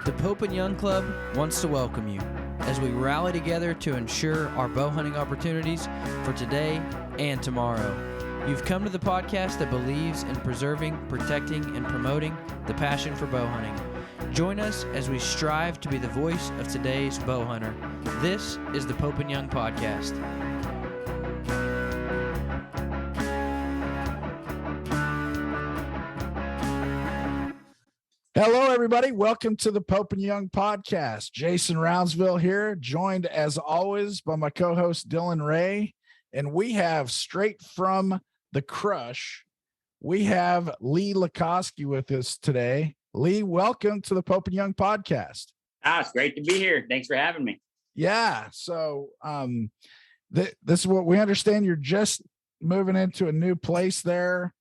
The Pope and Young Club wants to welcome you as we rally together to ensure our bow hunting opportunities for today and tomorrow. You've come to the podcast that believes in preserving, protecting, and promoting the passion for bow hunting. Join us as we strive to be the voice of today's bow hunter. This is the Pope and Young Podcast. Hello, everybody. Welcome to the Pope and Young Podcast. Jason Roundsville here, joined as always by my co-host Dylan Ray. And we have straight from the Crush, we have Lee Lakosky with us today. Lee, welcome to the Pope and Young Podcast. It's great to be here. Thanks for having me. Yeah. So this is what we understand. You're just moving into a new place there.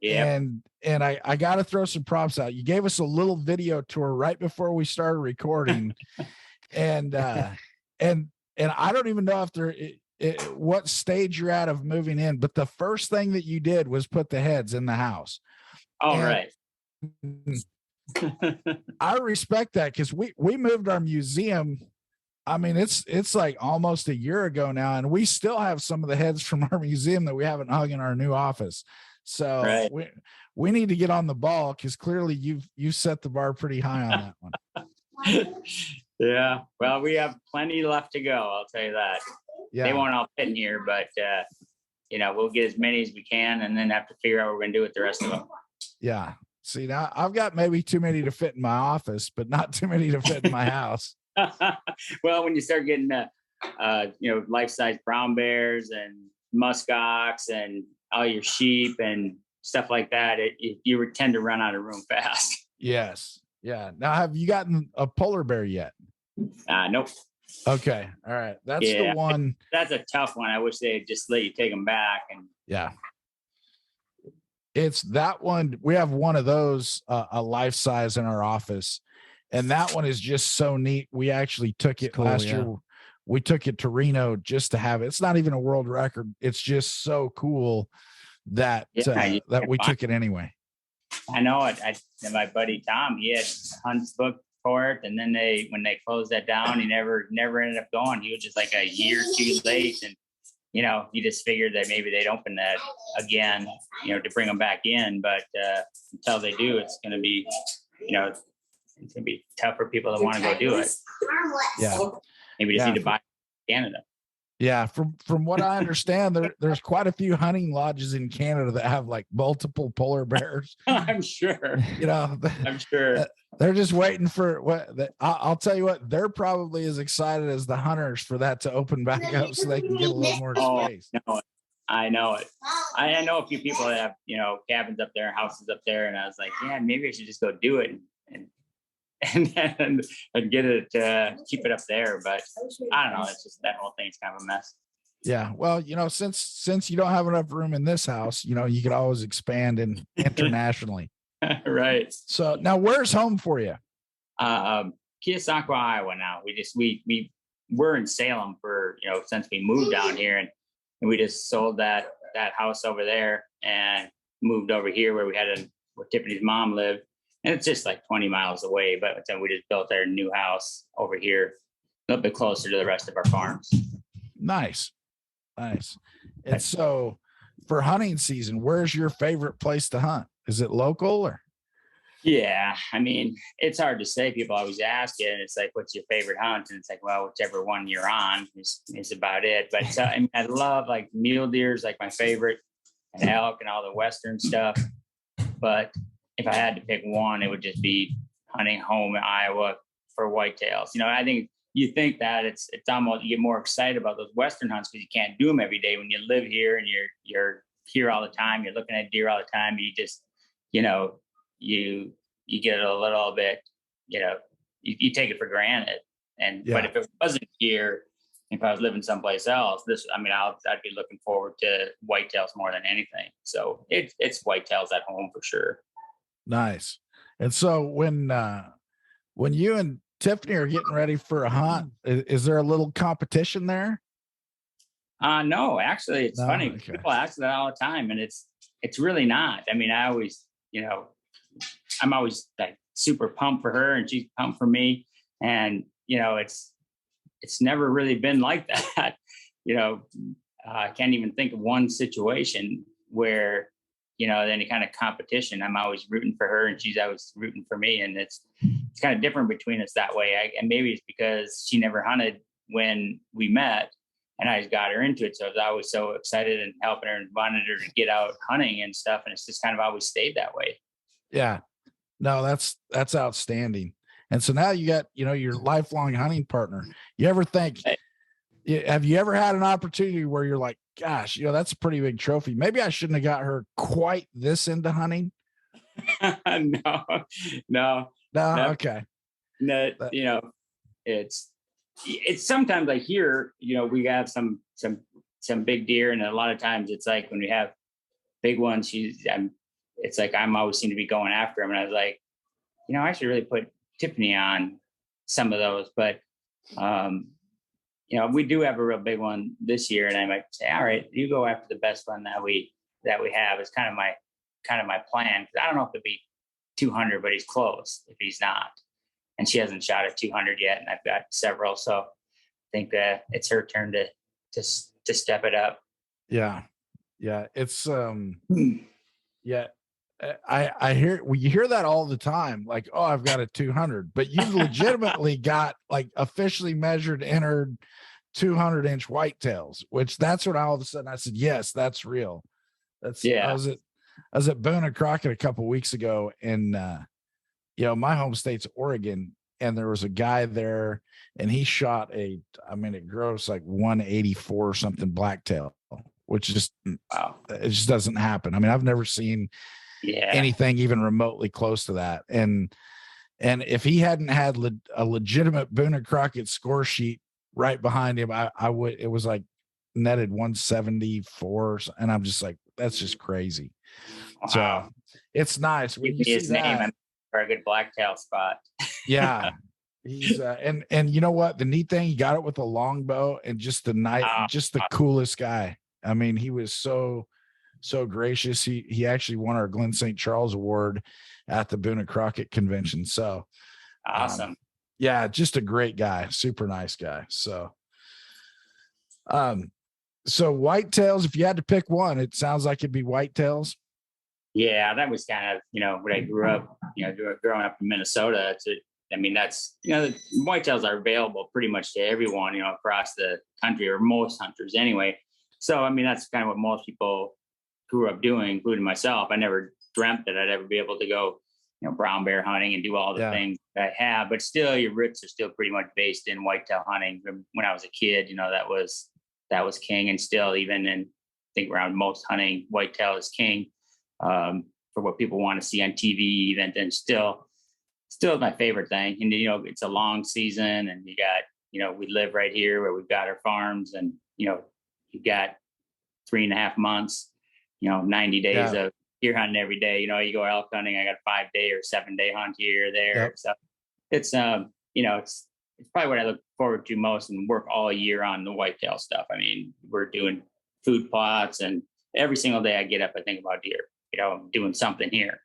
Yeah. And I got to throw some props out. You gave us a little video tour right before we started recording. and I don't even know if what stage you're at of moving in, but the first thing that you did was put the heads in the house. All right. I respect that because we moved our museum. I mean, it's like almost a year ago now, and we still have some of the heads from our museum that we haven't hung in our new office. So right. we need to get on the ball because clearly you've set the bar pretty high on that one. Yeah. Well, we have plenty left to go. I'll tell you that. Yeah. They won't all fit in here, but we'll get as many as we can and then have to figure out what we're going to do with the rest of them. Yeah. See, now I've got maybe too many to fit in my office, but not too many to fit in my house. Well, when you start getting, life-size brown bears and muskox and all your sheep and stuff like that, you tend to run out of room fast. Yes. Yeah. Now, have you gotten a polar bear yet? Nope. Okay. All right. That's the one. That's a tough one. I wish they'd just let you take them back. And yeah. It's that one. We have one of those, a life size in our office. And that one is just so neat. We actually took it last year. We took it to Reno just to have it. It's not even a world record. It's just so cool that that we took it anyway. I know it. My buddy Tom, he had hunts booked for it, and then when they closed that down, he never ended up going. He was just like a year too late, and you just figured that maybe they'd open that again, to bring them back in. But until they do, it's going to be, it's going to be tough for people that want to go do it. Yeah. Maybe just need to buy Canada. Yeah, from what I understand, there's quite a few hunting lodges in Canada that have like multiple polar bears. I'm sure. I'm sure they're just waiting for I'll tell you what, they're probably as excited as the hunters for that to open back up so they can get a little more space. I know it. I know a few people that have cabins up there, houses up there, and I was like, yeah, maybe I should just go do it and get it, keep it up there. But I don't know. It's just that whole thing's kind of a mess. Yeah. Well, since you don't have enough room in this house, you could always expand internationally. Right. So now where's home for you? Keosauqua, Iowa. Now we're in Salem for, since we moved down here, and we just sold that house over there and moved over here where where Tiffany's mom lived. And it's just like 20 miles away, but then we just built our new house over here a little bit closer to the rest of our farms. Nice. And so for hunting season, where's your favorite place to hunt? Is it local or? Yeah. I mean, it's hard to say. People always ask it, and it's like, what's your favorite hunt? And it's like, well, whichever one you're on is about it. But I love like mule deer is like my favorite, and elk and all the Western stuff. But if I had to pick one, it would just be hunting home in Iowa for whitetails. I think you think that it's almost, you get more excited about those Western hunts because you can't do them every day when you live here and you're here all the time. You're looking at deer all the time. You just, you get a little bit, you take it for granted. But if it wasn't here, if I was living someplace else, I'd be looking forward to whitetails more than anything. So it's whitetails at home for sure. Nice. And so when you and Tiffany are getting ready for a hunt, is there a little competition there? No, actually, it's funny. Okay. People ask that all the time, and it's really not. I mean, I always, I'm always like super pumped for her and she's pumped for me. And, it's never really been like that. I can't even think of one situation where, any kind of competition, I'm always rooting for her and she's always rooting for me. And it's kind of different between us that way. And maybe it's because she never hunted when we met and I just got her into it. So I was always so excited and helping her and wanted her to get out hunting and stuff. And it's just kind of always stayed that way. Yeah, no, that's outstanding. And so now you got, your lifelong hunting partner. You ever think, have you ever had an opportunity where you're like, gosh, that's a pretty big trophy. Maybe I shouldn't have got her quite this into hunting. No. Okay. No, it's sometimes I hear, we have some big deer. And a lot of times it's like when we have big ones, it's like, I'm always seem to be going after them. And I was like, I should really put Tiffany on some of those, but, we do have a real big one this year, and I might say, all right, you go after the best one that we have. It's kind of my plan. Cause I don't know if it'll be 200, but he's close if he's not. And she hasn't shot at 200 yet. And I've got several. So I think it's her turn to step it up. Yeah. Yeah. It's, yeah. You hear that all the time. Like, oh, I've got a 200, but you've legitimately got like officially measured, entered 200-inch whitetails, which that's when all of a sudden I said, yes, that's real. I was at Boone and Crockett a couple of weeks ago in, my home state's Oregon. And there was a guy there and he shot it grows like 184 or something blacktail, which just, wow, it just doesn't happen. I mean, I've never seen anything even remotely close to that. And if he hadn't had a legitimate Boone and Crockett score sheet right behind him, I would, it was like netted 174. And I'm just like, that's just crazy. Wow. So it's nice. When you see his name for a good blacktail spot. Yeah. He's and you know what? The neat thing, he got it with a longbow and just the coolest guy. I mean, he was so gracious. He actually won our Glenn St. Charles Award at the Boone and Crockett convention. So awesome. Yeah, just a great guy, super nice guy. So whitetails, if you had to pick one, it sounds like it'd be whitetails. Yeah, that was kind of, when I grew up, growing up in Minnesota, that's, whitetails are available pretty much to everyone, across the country, or most hunters anyway. So, that's kind of what most people grew up doing, including myself. I never dreamt that I'd ever be able to go, brown bear hunting and do all the things that I have, but still your roots are still pretty much based in whitetail hunting. When I was a kid, that was king, and still even in, I think around most hunting, whitetail is king, for what people want to see on TV even, and still my favorite thing. And, it's a long season, and you got, we live right here where we've got our farms, and, you've got 3.5 months, 90 days of deer hunting every day. You go elk hunting, I got a 5-day or 7-day hunt here or there. Yep. So it's, it's probably what I look forward to most and work all year on the whitetail stuff. I mean, we're doing food plots, and every single day I get up, I think about deer, I'm doing something here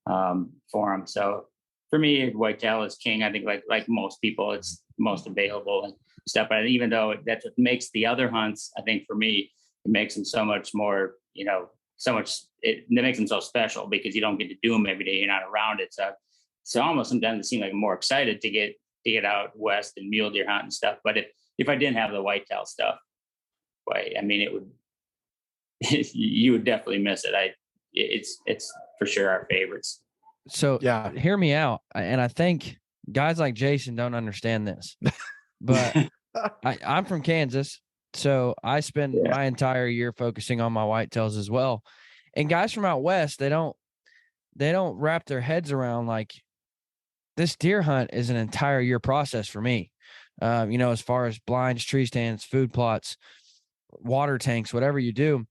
for them. So for me, whitetail is king. I think like most people, it's most available and stuff. But even though that's what makes the other hunts, I think for me, it makes them so much more, it makes them so special because you don't get to do them every day. You're not around it. So almost sometimes it seems like I'm more excited to get out west and mule deer hunt and stuff. But if I didn't have the whitetail stuff, it would, you would definitely miss it. It's for sure our favorites. So hear me out. And I think guys like Jason don't understand this, but I'm from Kansas. So I spend my entire year focusing on my whitetails as well. And guys from out west, they don't wrap their heads around like this deer hunt is an entire year process for me. As far as blinds, tree stands, food plots, water tanks, whatever you do,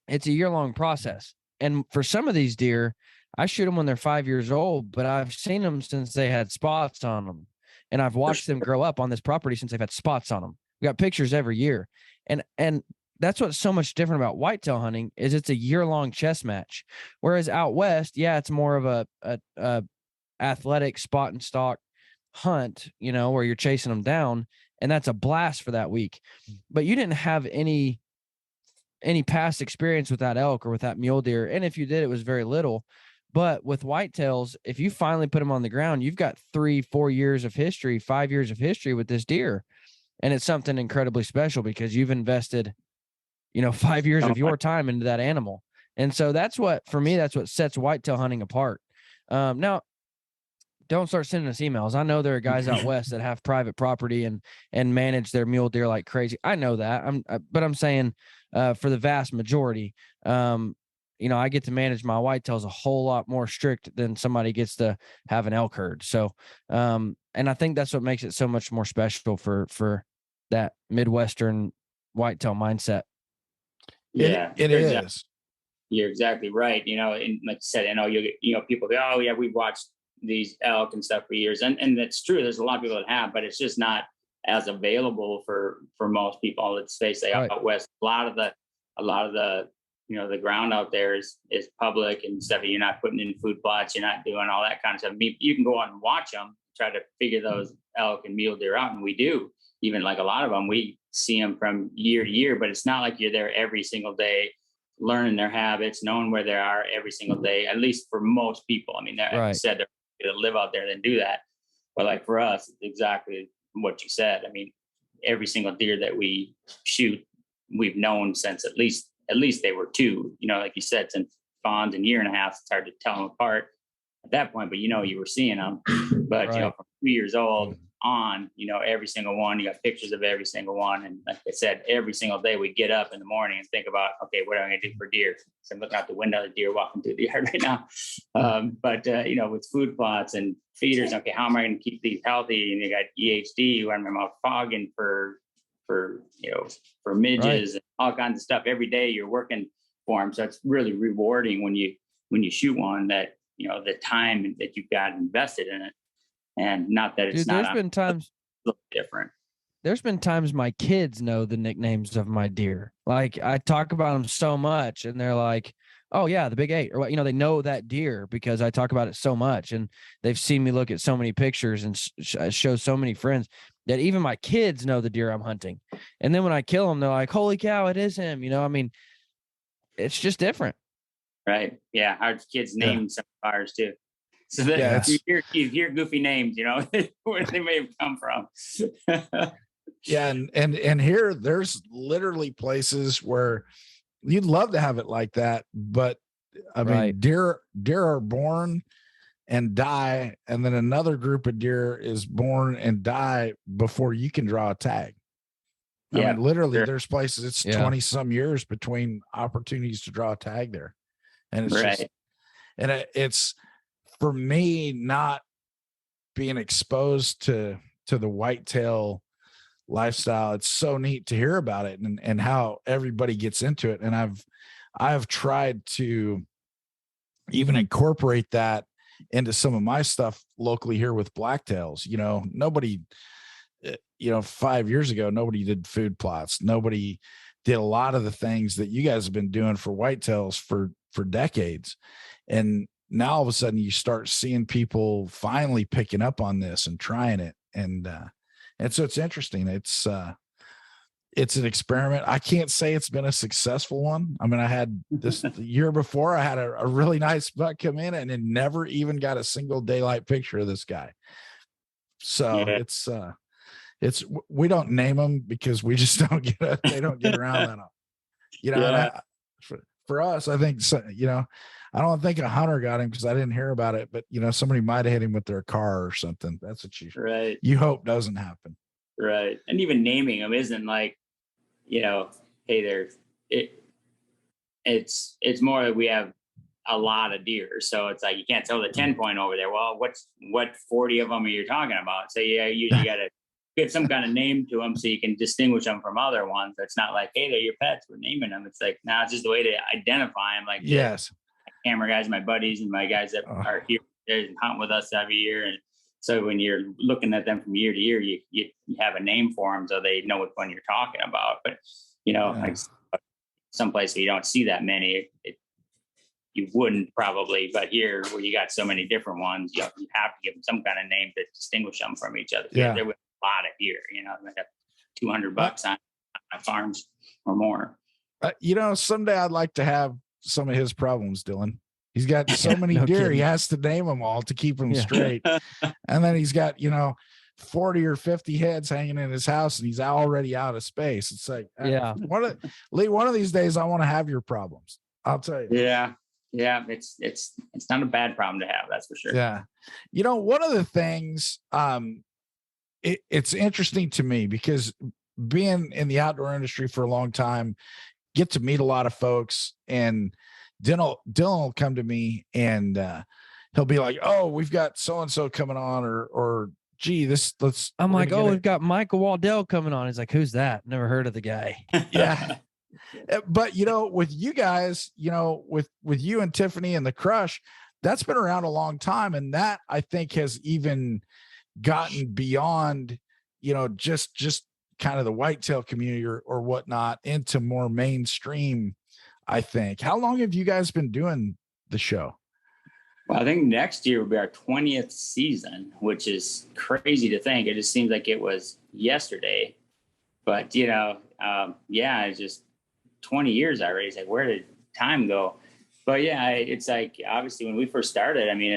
it's a year-long process. And for some of these deer, I shoot them when they're 5 years old, but I've seen them since they had spots on them. And I've watched them grow up on this property since they've had spots on them. We got pictures every year. And that's what's so much different about whitetail hunting is it's a year-long chess match. Whereas out west, it's more of a athletic spot and stalk hunt, you know, where you're chasing them down, and that's a blast for that week. But you didn't have any past experience with that elk or with that mule deer, and if you did, it was very little. But with whitetails, if you finally put them on the ground, you've got 3-4 years of history, 5 years of history with this deer, and it's something incredibly special because you've invested, you know, 5 years of your time into that animal. And so that's what, for me, that's what sets whitetail hunting apart. Now, don't start sending us emails. I know there are guys out west that have private property and manage their mule deer like crazy. I know that. But I'm saying for the vast majority, you know, I get to manage my whitetails a whole lot more strict than somebody gets to have an elk herd. So, and I think that's what makes it so much more special for that Midwestern whitetail mindset. Yeah, it is. You're exactly right. You know, and like I said, I know you know, people go, oh yeah, we've watched these elk and stuff for years. And that's true. There's a lot of people that have, but it's just not as available for most people. Let's face it, out west, a lot of the, you know, the ground out there is public and stuff. You're not putting in food plots. You're not doing all that kind of stuff. I mean, you can go out and watch them, try to figure those elk and mule deer out. And we do, even like a lot of them, we see them from year to year, but it's not like you're there every single day, learning their habits, knowing where they are every single day, at least for most people. I mean, like I said, they're going to live out there and do that. But like for us, it's exactly what you said. I mean, every single deer that we shoot, we've known since at least they were 2, you know, like you said, since fawns and 1.5 years, it's hard to tell them apart at that point, but you know, you were seeing them, but you know, from 2 years old on, you know, every single one, you got pictures of every single one. And like I said, every single day we get up in the morning and think about, okay, what am I going to do for deer? So I'm looking out the window, the deer walking through the yard right now. But you know, with food plots and feeders, okay, how am I going to keep these healthy? And you got EHD, when I'm out fogging for you know, for midges and all kinds of stuff. Every day you're working for them. So it's really rewarding when you shoot one that, you know, the time that you've got invested in it. And not that it's not. There's been times different. There's been times my kids know the nicknames of my deer. Like I talk about them so much and they're like, oh yeah, the big 8, or what, you know, they know that deer because I talk about it so much, and they've seen me look at so many pictures and show so many friends that even my kids know the deer I'm hunting. And then when I kill them, they're like, holy cow, it is him. You know, I mean, it's just different. Right. Yeah. Our kids name some of ours too. So that you hear goofy names, you know, where they may have come from. Yeah. And here there's literally places where you'd love to have it like that. But I mean, deer are born and die. And then another group of deer is born and die before you can draw a tag. I mean, literally there's places it's 20 some years between opportunities to draw a tag there. And it's just, and it's, for me, not being exposed to the whitetail lifestyle, it's so neat to hear about it and how everybody gets into it. And I've tried to even incorporate that into some of my stuff locally here with Blacktails. You know, nobody, you know, 5 years ago, nobody did food plots. Nobody did a lot of the things that you guys have been doing for whitetails for decades. And now all of a sudden you start seeing people finally picking up on this and trying it. And so it's interesting. It's an experiment. I can't say it's been a successful one. I mean, I had this the year before, I had a really nice buck come in and it never even got a single daylight picture of this guy. So it's, we don't name them because we just don't they don't get around that. You know, for us, I think, you know, I don't think a hunter got him because I didn't hear about it, but you know, somebody might have hit him with their car or something. That's what you hope doesn't happen. Right. And even naming them isn't like, you know, hey, it's more like we have a lot of deer. So it's like, you can't tell the 10 point over there. Well, what 40 of them are you talking about? So you usually got to give some kind of name to them so you can distinguish them from other ones. It's not like, hey, they're your pets, we're naming them. It's like, nah, it's just the way to identify them. Like, yes, camera guys, my buddies, and my guys that are here and hunt with us every year. And so when you're looking at them from year to year, you have a name for them so they know which one you're talking about. But you know, like some places you don't see that many. you wouldn't probably, but here where you got so many different ones, you have to give them some kind of name to distinguish them from each other. Yeah. There was a lot of deer, I have $200 on my farms or more. Someday I'd like to have some of his problems, Dylan. He's got so many No deer, kidding. he has to name them all to keep them Yeah. straight. And then he's got, 40 or 50 heads hanging in his house, and he's already out of space. It's like, Yeah. Lee, one of these days I want to have your problems. I'll tell you. Yeah. It's not a bad problem to have. That's for sure. Yeah. One of the things, it's interesting to me because being in the outdoor industry for a long time, get to meet a lot of folks, and Dylan will come to me and he'll be like, "Oh, we've got so-and-so coming on," or gee, I'm like, "Oh, we've got Michael Waddell coming on." He's like, "Who's that? Never heard of the guy." Yeah. But, with you guys, with you and Tiffany and the Crush, that's been around a long time. And that, I think, has even gotten beyond, just kind of the whitetail community or whatnot into more mainstream, I think. How long have you guys been doing the show? Well, I think next year will be our 20th season, which is crazy to think. It just seems like it was yesterday, but it's just 20 years already. It's like, where did time go? But yeah, it's like, obviously when we first started, I mean,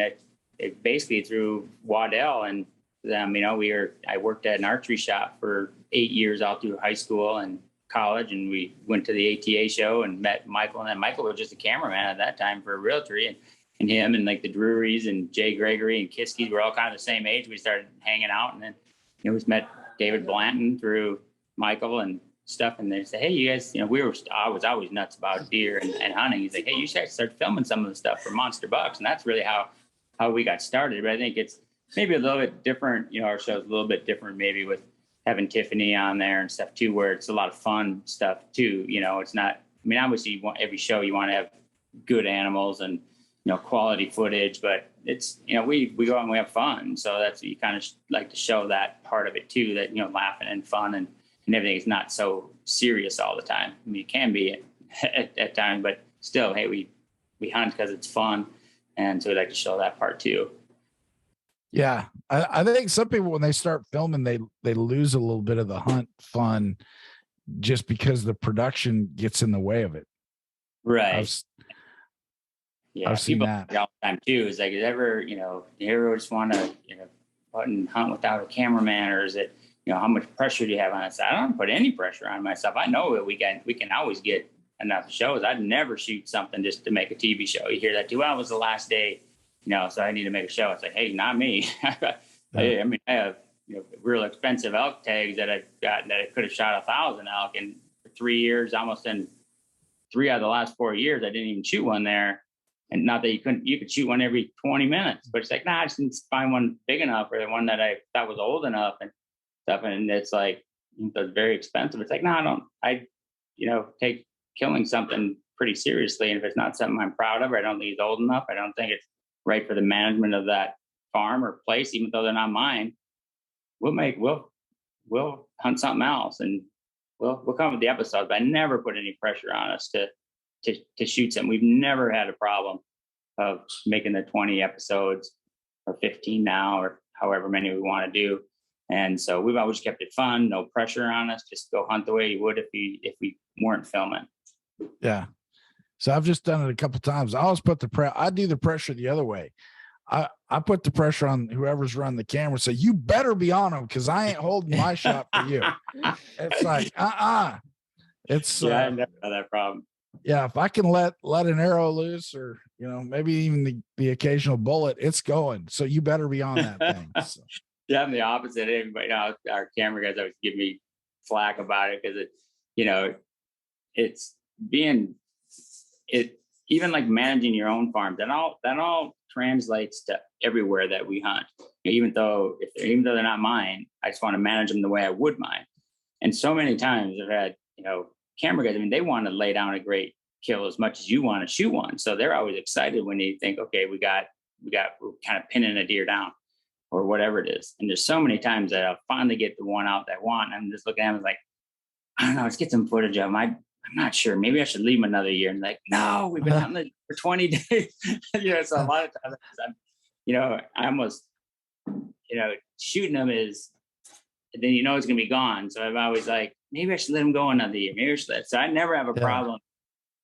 it basically through Waddell and them, I worked at an archery shop for 8 years all through high school and college. And we went to the ATA show and met Michael, and then Michael was just a cameraman at that time for Realtree, and him and like the Drurys and Jay Gregory and Kiskies were all kind of the same age. We started hanging out, and then we met David Blanton through Michael and stuff. And they say, "Hey, you guys, I was always nuts about deer and hunting." He's like, "Hey, you should start filming some of the stuff for Monster Bucks." And that's really how we got started. But I think it's maybe a little bit different. Our show's a little bit different, maybe with having Tiffany on there and stuff too, where it's a lot of fun stuff too. It's not, obviously every show you want to have good animals and, quality footage, but it's, we go out and we have fun. So that's, you kind of like to show that part of it too, that, laughing and fun and everything is not so serious all the time. It can be at times, but still, hey, we hunt because it's fun. And so we like to show that part too. Yeah. I think some people, when they start filming, they lose a little bit of the hunt fun just because the production gets in the way of it. Right. I've seen people that all the time too. Is like, is ever, you ever just want to, hunt without a cameraman, or is it, how much pressure do you have on us? I don't put any pressure on myself. I know that we can always get enough shows. I'd never shoot something just to make a TV show. You hear that too. Well, it was the last day, so I need to make a show. It's like, hey, not me. I have, real expensive elk tags that I've got that I could have shot 1,000 elk in 3 years, almost in 3 out of the last 4 years. I didn't even shoot one there. And not that you could shoot one every 20 minutes, but it's like, I just didn't find one big enough, or the one that I thought was old enough and stuff. And it's like, it's very expensive. It's like, I take killing something pretty seriously. And if it's not something I'm proud of, or I don't think it's old enough, I don't think it's right for the management of that farm or place, even though they're not mine, we'll hunt something else, and we'll come up with the episodes. But I never put any pressure on us to shoot something. We've never had a problem of making the 20 episodes or 15 now, or however many we want to do. And so we've always kept it fun, no pressure on us. Just go hunt the way you would if we weren't filming. Yeah. So I've just done it a couple of times. I always put I do the pressure the other way. I put the pressure on whoever's running the camera. Say, you better be on them, because I ain't holding my shot for you. It's like, It's I never had that problem. Yeah, if I can let an arrow loose, or maybe even the occasional bullet, it's going. So you better be on that thing. So. Yeah, I'm the opposite. Everybody, our camera guys always give me flack about it, because it's even like managing your own farm. That all translates to everywhere that we hunt. Even though they're not mine, I just want to manage them the way I would mine. And so many times I've had camera guys. They want to lay down a great kill as much as you want to shoot one. So they're always excited when they think, okay, we're kind of pinning a deer down or whatever it is. And there's so many times that I'll finally get the one out that I want. And I'm just looking at them like, I don't know, let's get some footage of them. I'm not sure. Maybe I should leave them another year. And like, no, we've been hunting for 20 days. So a lot of times I almost, shooting them is, then it's going to be gone. So I'm always like, maybe I should let them go another year. Maybe I should so I never have a problem,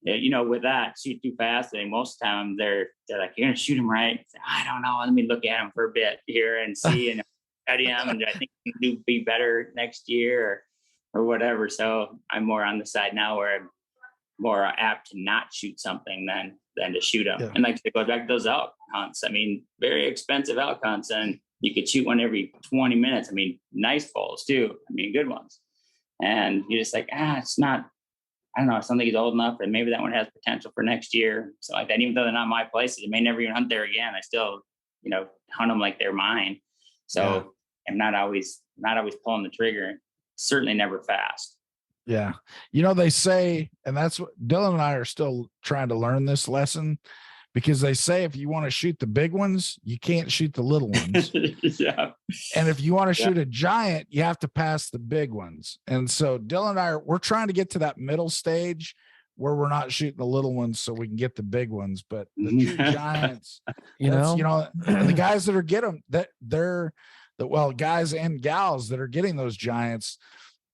with that. Shoot too fast. And most of the time they're like, you're going to shoot them right. I don't know. Let me look at them for a bit here and see and study them. And I think you can be better next year or whatever. So I'm more on the side now where I'm more apt to not shoot something than to shoot them. Yeah. And like to go back to those elk hunts. I mean, very expensive elk hunts, and you could shoot one every 20 minutes. I mean, nice bulls too. I mean, good ones. And you're just like, it's not, I don't know, I don't think he's old enough, and maybe that one has potential for next year. So like that, even though they're not my places, I may never even hunt there again. I still, hunt them like they're mine. So I'm not always pulling the trigger. Certainly never fast. Yeah. They say, and that's what Dylan and I are still trying to learn this lesson, because they say if you want to shoot the big ones, you can't shoot the little ones. Yeah. And if you want to shoot a giant, you have to pass the big ones. And so Dylan and I we're trying to get to that middle stage where we're not shooting the little ones so we can get the big ones. But the true giants, and the guys that are getting them, guys and gals that are getting those giants,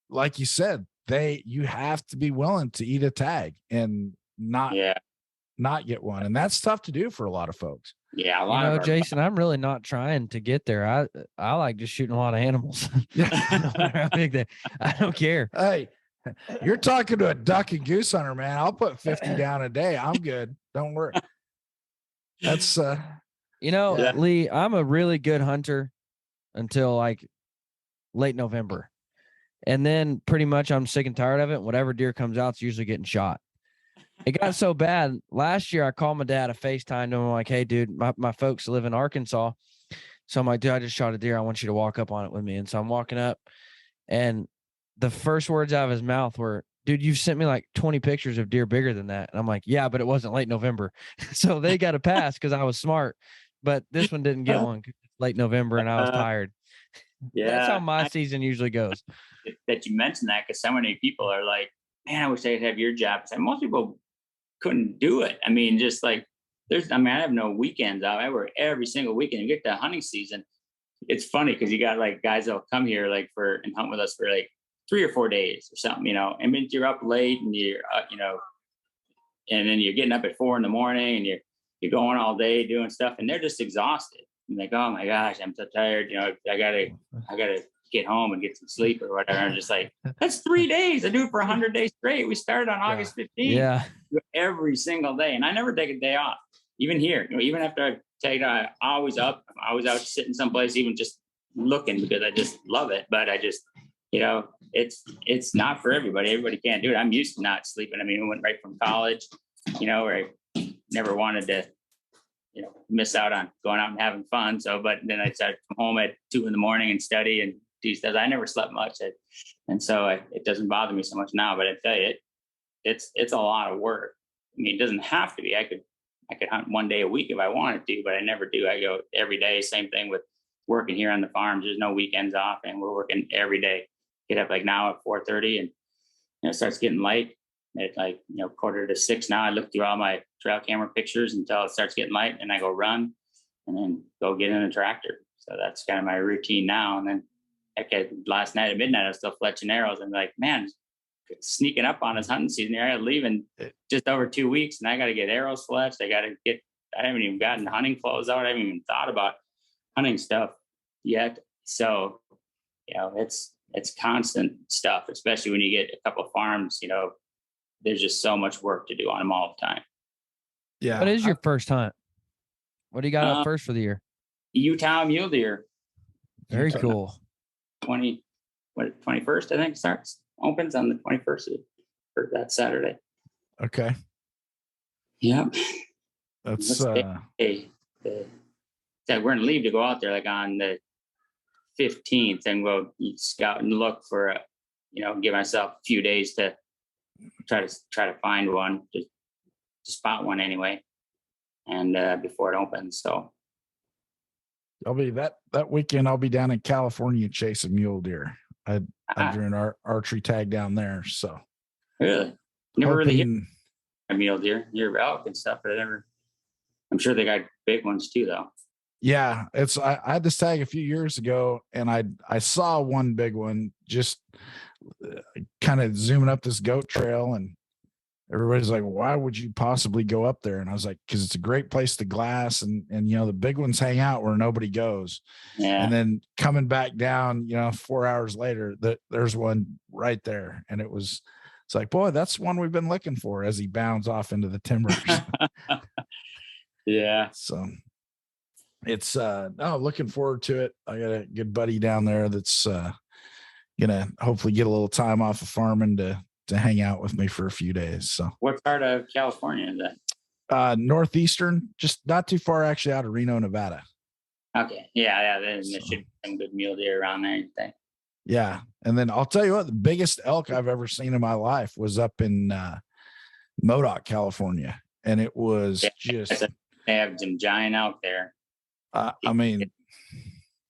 like you said, you have to be willing to eat a tag and not get one. And that's tough to do for a lot of folks. Yeah. Jason, I'm really not trying to get there. I like just shooting a lot of animals. No matter how big I don't care. Hey, you're talking to a duck and goose hunter, man. I'll put 50 down a day. I'm good. Don't worry. That's Lee, I'm a really good hunter until like late November. And then pretty much I'm sick and tired of it. Whatever deer comes out, it's usually getting shot. It got so bad. Last year, I called my dad, a FaceTime to him. I'm like, hey, dude, my folks live in Arkansas. So I'm like, dude, I just shot a deer. I want you to walk up on it with me. And so I'm walking up, and the first words out of his mouth were, dude, you've sent me like 20 pictures of deer bigger than that. And I'm like, yeah, but it wasn't late November. So they got a pass because I was smart. But this one didn't get one because it's late November and I was tired. Yeah. That's how my season usually goes. That you mentioned that, because so many people are like, man, I wish I could have your job. And most people couldn't do it. I mean, just like I have no weekends out. I work every single weekend. You get to hunting season. It's funny because you got like guys that'll come here like and hunt with us for like 3 or 4 days or something, and then you're up late and you're, and then you're getting up at 4 a.m. and you're going all day doing stuff, and they're just exhausted. And like, oh my gosh, I'm so tired. I gotta get home and get some sleep or whatever. I'm just like, that's 3 days. I do it for 100 days straight. We started on August 15th. Yeah. Every single day. And I never take a day off. Even here, even after I take it, I'm always up. I'm always out sitting someplace, even just looking, because I just love it. But I just, it's not for everybody. Everybody can't do it. I'm used to not sleeping. I mean, I went right from college, where I never wanted to, miss out on going out and having fun. So, but then I started to come home at 2 a.m. and study and do stuff. I never slept much. And so it doesn't bother me so much now, but I tell you, it's a lot of work. I mean, it doesn't have to be. I could hunt 1 day a week if I wanted to, but I never do. I go every day. Same thing with working here on the farms. There's no weekends off, and we're working every day. Get up like now at 4:30, and it starts getting light at like 5:45 now. I look through all my trail camera pictures until it starts getting light, and I go run, and then go get in a tractor. So that's kind of my routine now. And then last night at midnight, I was still fletching arrows, and like, man, sneaking up on us hunting season here. I leave in just over 2 weeks, and I got to get arrows fletched. I haven't even gotten hunting clothes out. I haven't even thought about hunting stuff yet. So, it's constant stuff, especially when you get a couple of farms, there's just so much work to do on them all the time. Yeah. What is your first hunt? What do you got up first for the year? Utah mule deer. Very cool. 21st, I think opens on the 21st for that Saturday. Okay. Yep. That's we're going to leave to go out there like on the 15th and go scout and look for give myself a few days to try to find one, to spot one anyway, and before it opens. So I'll be that weekend. I'll be down in California chasing mule deer. I drew an archery tag down there. So really, Never really hit hoping, a mule deer, near elk and stuff, but I'm sure they got big ones too, though. yeah, I had this tag a few years ago, and I saw one big one just kind of zooming up this goat trail, and everybody's like, why would you possibly go up there? And I was like, because it's a great place to glass, and the big ones hang out where nobody goes. Yeah. And then coming back down, 4 hours later, there's one right there. And it's like, boy, that's one we've been looking for, as he bounds off into the timbers. Yeah. So it's looking forward to it. I got a good buddy down there that's gonna hopefully get a little time off of farming to hang out with me for a few days. So what part of California is that? Northeastern, just not too far actually, out of Reno, Nevada. Okay. Yeah. There should be some good mule deer around there, you think? Yeah. And then I'll tell you what, the biggest elk I've ever seen in my life was up in Modoc, California. And it was just, they have some giant elk there. I mean,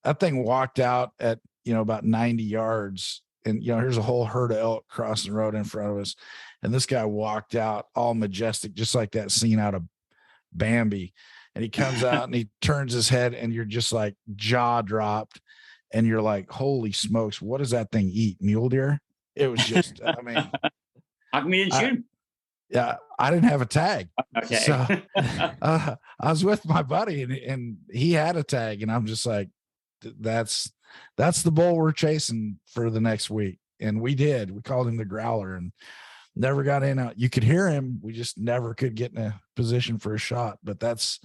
that thing walked out at, about 90 yards, and, here's a whole herd of elk crossing the road in front of us. And this guy walked out all majestic, just like that scene out of Bambi. And he comes out and he turns his head, and you're just like jaw dropped. And you're like, holy smokes, what does that thing eat? Mule deer? It was just, I mean, how come you didn't shoot him? Yeah, I didn't have a tag. Okay. So I was with my buddy, and he had a tag, and I'm just like, that's the bull we're chasing for the next week. And we did. We called him the Growler, and never got in. You could hear him. We just never could get in a position for a shot. But that's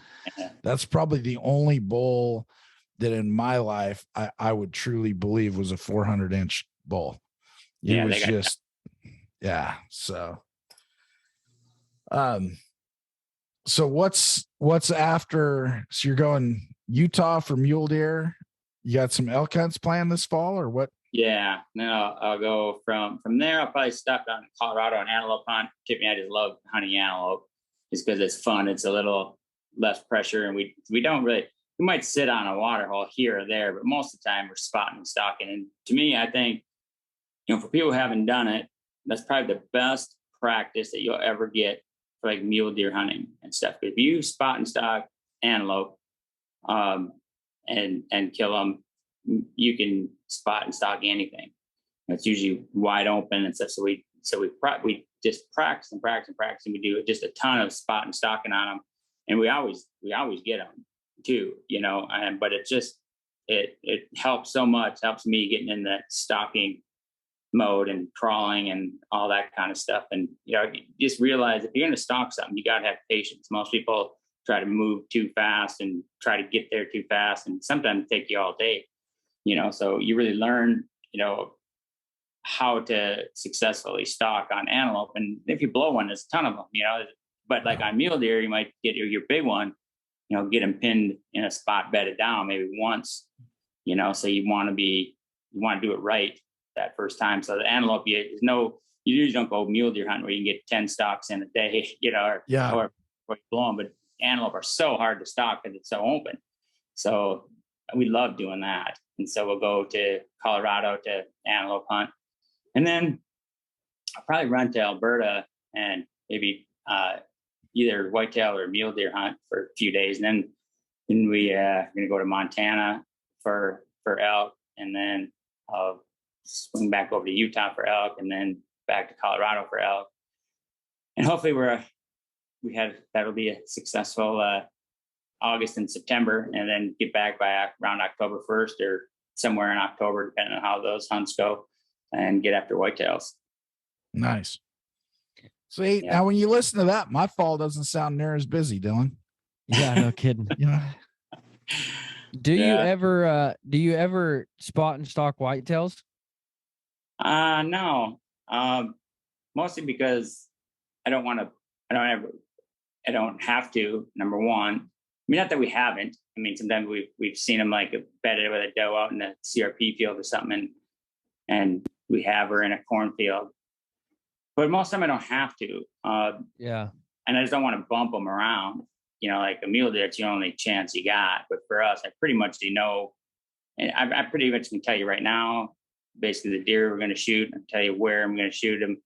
probably the only bull that in my life I would truly believe was a 400-inch bull. It was just, yeah. So, so what's after? So you're going Utah for mule deer. You got some elk hunts planned this fall, or what? Yeah, no, I'll go from there. I'll probably stop down in Colorado and antelope hunt. Tiffany, I just love hunting antelope just because it's fun. It's a little less pressure, and we don't really. We might sit on a water hole here or there, but most of the time we're spotting and stalking. And to me, I think, for people who haven't done it, that's probably the best practice that you'll ever get for like mule deer hunting and stuff. If you spot and stalk antelope, and kill them, you can spot and stalk anything. It's usually wide open and stuff. So we just practice and practice and practice, and we do just a ton of spot and stalking on them, and we always get them too, but it just it helps so much. Helps me getting in that stalking mode and crawling and all that kind of stuff. And you just realize if you're going to stalk something, you got to have patience. Most people try to move too fast and try to get there too fast, and sometimes it take you all day. So you really learn how to successfully stalk on antelope. And if you blow one, there's a ton of them, but like on mule deer, you might get your big one, get them pinned in a spot, bedded down maybe once, so you want to do it right that first time. So the antelope, you usually don't go mule deer hunting where you can get 10 stalks in a day, or you blow them. But antelope are so hard to stalk because it's so open. So we love doing that. And so we'll go to Colorado to antelope hunt. And then I'll probably run to Alberta and maybe either whitetail or mule deer hunt for a few days. And then we are going to go to Montana for elk, and then I'll swing back over to Utah for elk, and then back to Colorado for elk. And hopefully that'll be a successful August and September, and then get back by around October 1st or somewhere in October, depending on how those hunts go, and get after whitetails. Nice. See, now when you listen to that, my fall doesn't sound near as busy, Dylan. Yeah, no kidding. Do you ever spot and stalk whitetails? No. Mostly because I don't have to, number one. I mean, not that we haven't. I mean, sometimes we've seen them like bedded with a doe out in the CRP field or something, and we have her in a cornfield. But most of the time I don't have to. And I just don't want to bump them around. Like a mule deer, it's the only chance you got. But for us, I pretty much and I pretty much can tell you right now, basically the deer we're going to shoot, and tell you where I'm going to shoot them.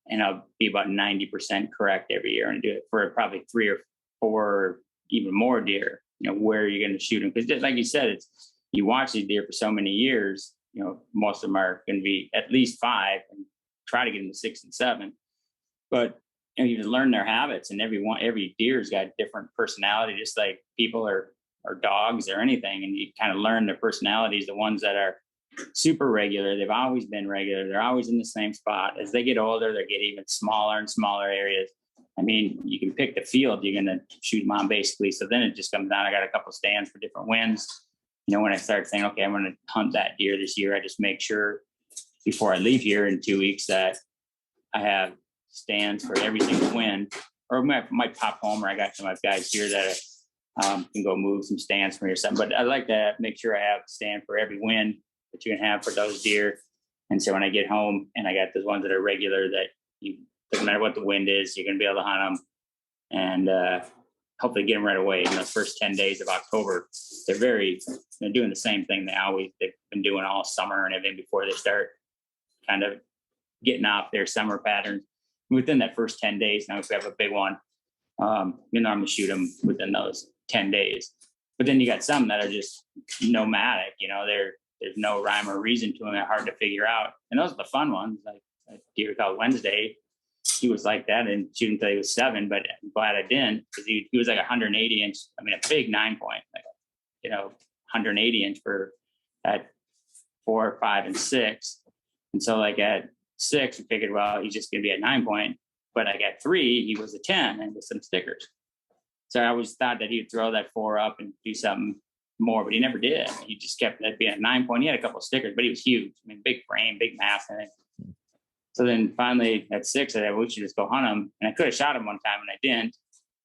and I'll be about 90% correct every year, and do it for probably 3 or 4, even more deer. Where you're going to shoot them, because like you said, it's you watch these deer for so many years. Most of them are going to be at least 5, and try to get them to 6 and 7. But you just learn their habits, and every deer's got different personality, just like people or dogs or anything. And you kind of learn their personalities. The ones that are super regular, they've always been regular. They're always in the same spot. As they get older, they get even smaller and smaller areas. I mean, you can pick the field you're going to shoot them on, basically. So then it just comes down. I got a couple stands for different winds. When I start saying, okay, I'm going to hunt that deer this year, I just make sure before I leave here in 2 weeks that I have stands for every single wind. Or I might pop home, or I got some of my guys here that can go move some stands for me or something. But I like to make sure I have a stand for every wind that you can have for those deer. And so when I get home and I got those ones that are regular, that doesn't matter what the wind is, you're going to be able to hunt them and hopefully get them right away. In the first 10 days of October, they're doing the same thing they've been doing all summer and everything before they start kind of getting off their summer patterns. Within that first 10 days, now if we have a big one, you normally shoot them within those 10 days. But then you got some that are just nomadic, there's no rhyme or reason to them. They're hard to figure out. And those are the fun ones, like a deer called Wednesday. He was like that and shoot until he was 7, but I'm glad I didn't, because he was like 180 inch. I mean, a big 9-point, 180 inch for at 4, 5, and 6. And so like at 6, we figured, well, he's just going to be at 9-point, but I got 3, he was a 10 and with some stickers. So I always thought that he'd throw that 4 up and do something more, but he never did. He just kept that being a 9-point. He had a couple of stickers, but he was huge. I mean, big frame, big mass, I think. So then finally at 6, I said, we should just go hunt him. And I could have shot him one time and I didn't.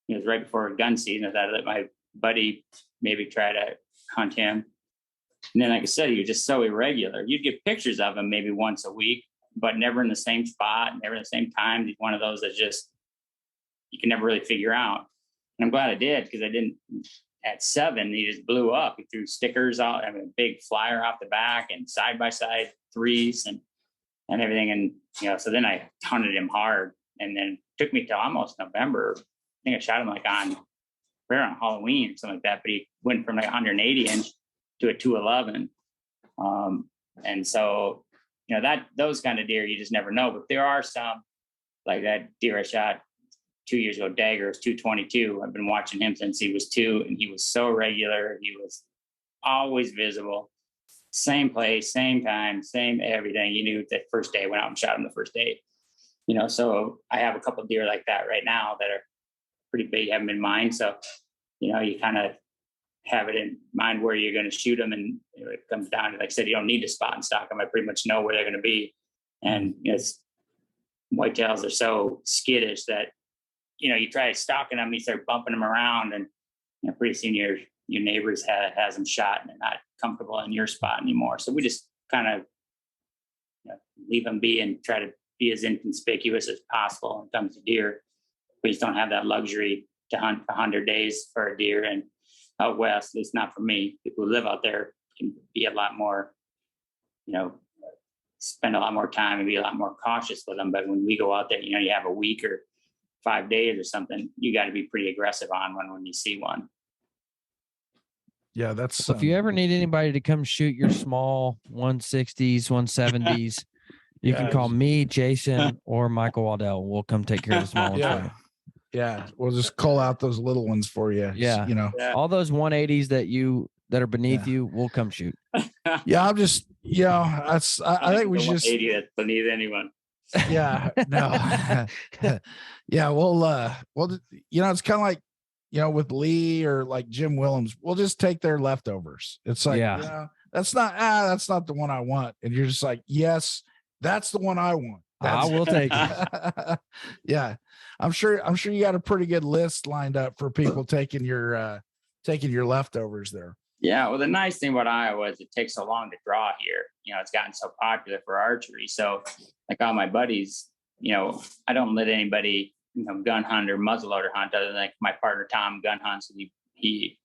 It was right before gun season. I thought I'd let my buddy maybe try to hunt him. And then, like I said, he was just so irregular. You'd get pictures of him maybe once a week, but never in the same spot, never in the same time. He's one of those that just, you can never really figure out. And I'm glad I did, because I didn't, at 7, he just blew up. He threw stickers out, a big flyer off the back and side-by-side 3s and everything. And, so then I hunted him hard, and then it took me till almost November. I think I shot him like on Halloween or something like that, but he went from like 180 inch to a 211. And so, those kind of deer, you just never know. But there are some, like that deer I shot 2 years ago, Dagger, is 222. I've been watching him since he was 2, and he was so regular. He was always visible. Same place, same time, same everything. You knew the first day, went out and shot him the first day. So I have a couple of deer like that right now that are pretty big, have them in mind. So, you kind of have it in mind where you're going to shoot them. And it comes down to, like I said, you don't need to spot and stalk them. I pretty much know where they're going to be. And whitetails are so skittish that, you try stalking them, you start bumping them around, and pretty soon your neighbors has them shot and they're not comfortable in your spot anymore. So we just kind of leave them be and try to be as inconspicuous as possible when it comes to deer. We just don't have that luxury to hunt 100 days for a deer. And out west, at least not for me. People who live out there can be a lot more, spend a lot more time and be a lot more cautious with them. But when we go out there, you have a week or 5 days or something, you got to be pretty aggressive on one when you see one. Yeah, that's if you ever need anybody to come shoot your small 160s, 170s, you can call me, Jason, or Michael Waddell. We'll come take care of the small ones for you. Yeah, we'll just call out those little ones for you. Yeah, all those 180s that are beneath you, we'll come shoot. Yeah, I'm just, I think we should. 180 that's beneath anyone. Yeah, no. Yeah, we'll it's kind of like, with Lee or like Jim Willems, we'll just take their leftovers. It's like, that's not the one I want. And you're just like, yes, that's the one I want. I will take it. Yeah. I'm sure you got a pretty good list lined up for people taking your leftovers there. Yeah. Well, the nice thing about Iowa is it takes so long to draw here. It's gotten so popular for archery. So like all my buddies, I don't let anybody, gun hunt or muzzleloader hunt, other than like my partner, Tom, gun hunts, and he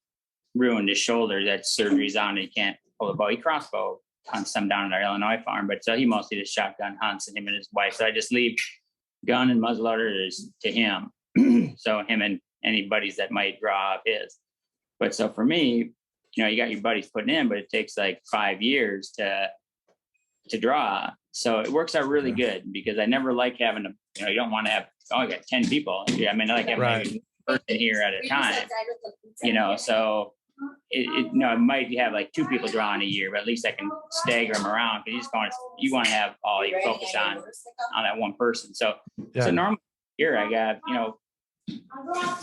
ruined his shoulder. That surgery's on. He can't pull a bow. He crossbow hunts some down at our Illinois farm, but so he mostly just shotgun hunts, and him and his wife. So I just leave gun and muzzleloader is to him. So him and any buddies that might draw of his. But so for me, you got your buddies putting in, but it takes like 5 years to draw. So it works out really good because I never like having to, you don't want to have, I got 10 people. I mean, I like having maybe one person here at a time, so it might have like 2 people drawing a year, but at least I can stagger them around because you want to have all your focus on that one person. So normally here I got,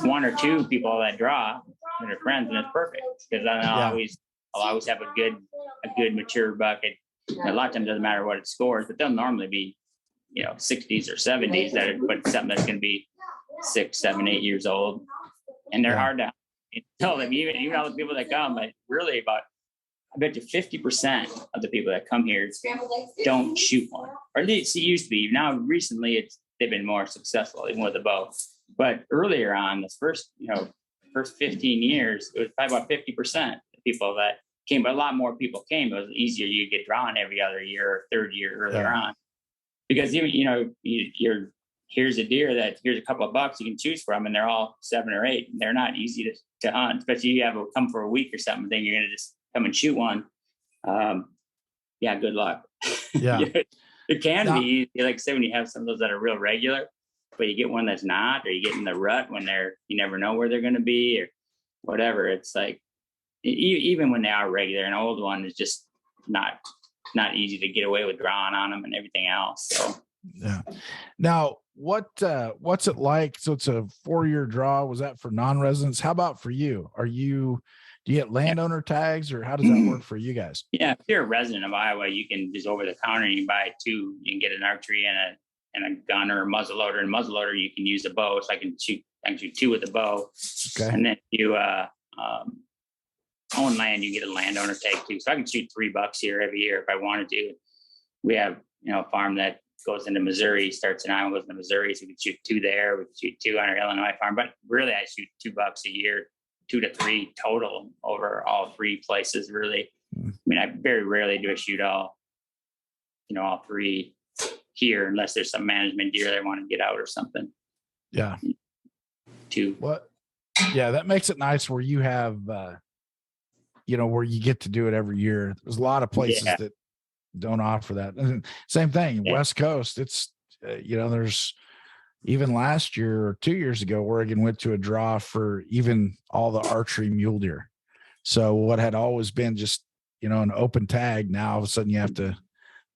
1 or 2 people that draw and they're friends, and it's perfect because I'll always have a good mature bucket. A lot of times it doesn't matter what it scores, but they'll normally be, 60s or 70s but something that's going to be 6, 7, 8 years old. And they're hard to tell them, even all the people that come, but really I bet you 50% of the people that come here don't shoot one, or at least it used to be. Now, recently they've been more successful even with a bow. But earlier on, the first 15 years, it was probably about 50% of people that came, but a lot more people came. It was easier. You get drawn every other year or third year earlier on, because even, here's a deer that here's a couple of bucks you can choose from, and they're all 7 or 8. And they're not easy to hunt, especially you have a come for a week or something. Then you're going to just come and shoot one. Good luck. Yeah. It can be easy. Like say when you have some of those that are real regular, but you get one that's not, or you get in the rut when you never know where they're going to be or whatever. It's like, even when they are regular, an old one is just not easy to get away with drawing on them and everything else. So yeah. Now, what's it like? So it's a 4-year draw. Was that for non-residents? How about for you? Do you get landowner tags, or how does that work for you guys? Yeah, if you're a resident of Iowa, you can just over the counter and you buy 2. You can get an archery and a gun or a muzzleloader. And muzzleloader, you can use a bow, so I can shoot 2 with a bow. Okay. And then you own land, you get a landowner tag too. So I can shoot $3 here every year if I wanted to. We have a farm that goes into Missouri, starts in Iowa, goes into Missouri, so we can shoot 2 there. We can shoot 2 on our Illinois farm, but really I shoot $2 a year, 2 to 3 total over all 3 places. Really, I mean, I very rarely do I shoot all 3 here unless there's some management deer that I want to get out or something. Yeah. 2. What? Yeah, that makes it nice where you have, where you get to do it every year. There's a lot of places that don't offer that. And same thing, West Coast. It's, there's even last year or 2 years ago, Oregon went to a draw for even all the archery mule deer. So what had always been just, an open tag, now all of a sudden you have to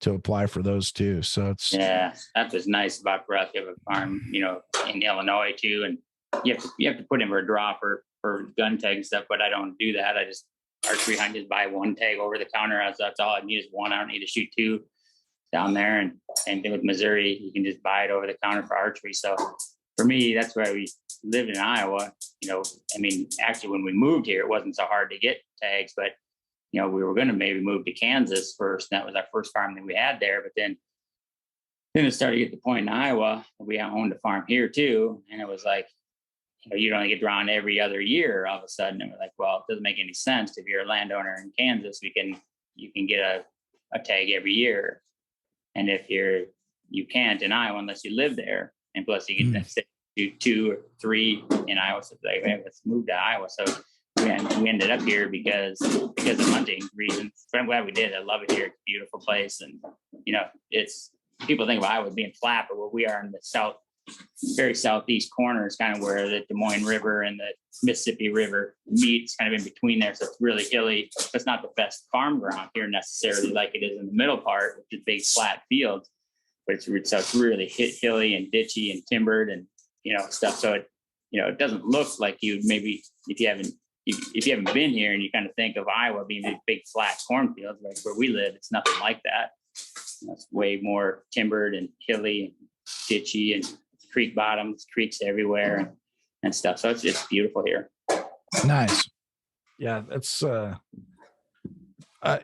apply for those too. So it's that was nice about Breath. You have a farm, in Illinois too, and you have to put in for a draw for gun tag and stuff. But I don't do that. I just archery hunt, just buy 1 tag over the counter. That's all I need is 1. I don't need to shoot 2 down there. And same thing with Missouri, you can just buy it over the counter for archery. So for me, that's why we lived in Iowa. Actually when we moved here, it wasn't so hard to get tags, but we were going to maybe move to Kansas first. And that was our first farm that we had there. But then it started to get to the point in Iowa, we owned a farm here too. And it was like, you'd only get drawn every other year all of a sudden. And we're like, well, it doesn't make any sense. If you're a landowner in Kansas, you can get a tag every year. And if you can't in Iowa unless you live there. And plus you get to 2 or 3 in Iowa. So like, hey, let's move to Iowa. So we ended up here because of hunting reasons. But I'm glad we did. I love it here. It's a beautiful place. And, it's people think of Iowa being flat, but where we are in the very southeast corner is kind of where the Des Moines River and the Mississippi River meet. It's kind of in between there. So it's really hilly. It's not the best farm ground here necessarily like it is in the middle part, which is big flat fields. But it's really hilly and ditchy and timbered and, stuff. So it doesn't look like you maybe if you haven't been here and you kind of think of Iowa being these big flat cornfields, like where we live, it's nothing like that. It's way more timbered and hilly and ditchy and creek bottoms, creeks everywhere and stuff. So it's beautiful here. Nice. Yeah, that's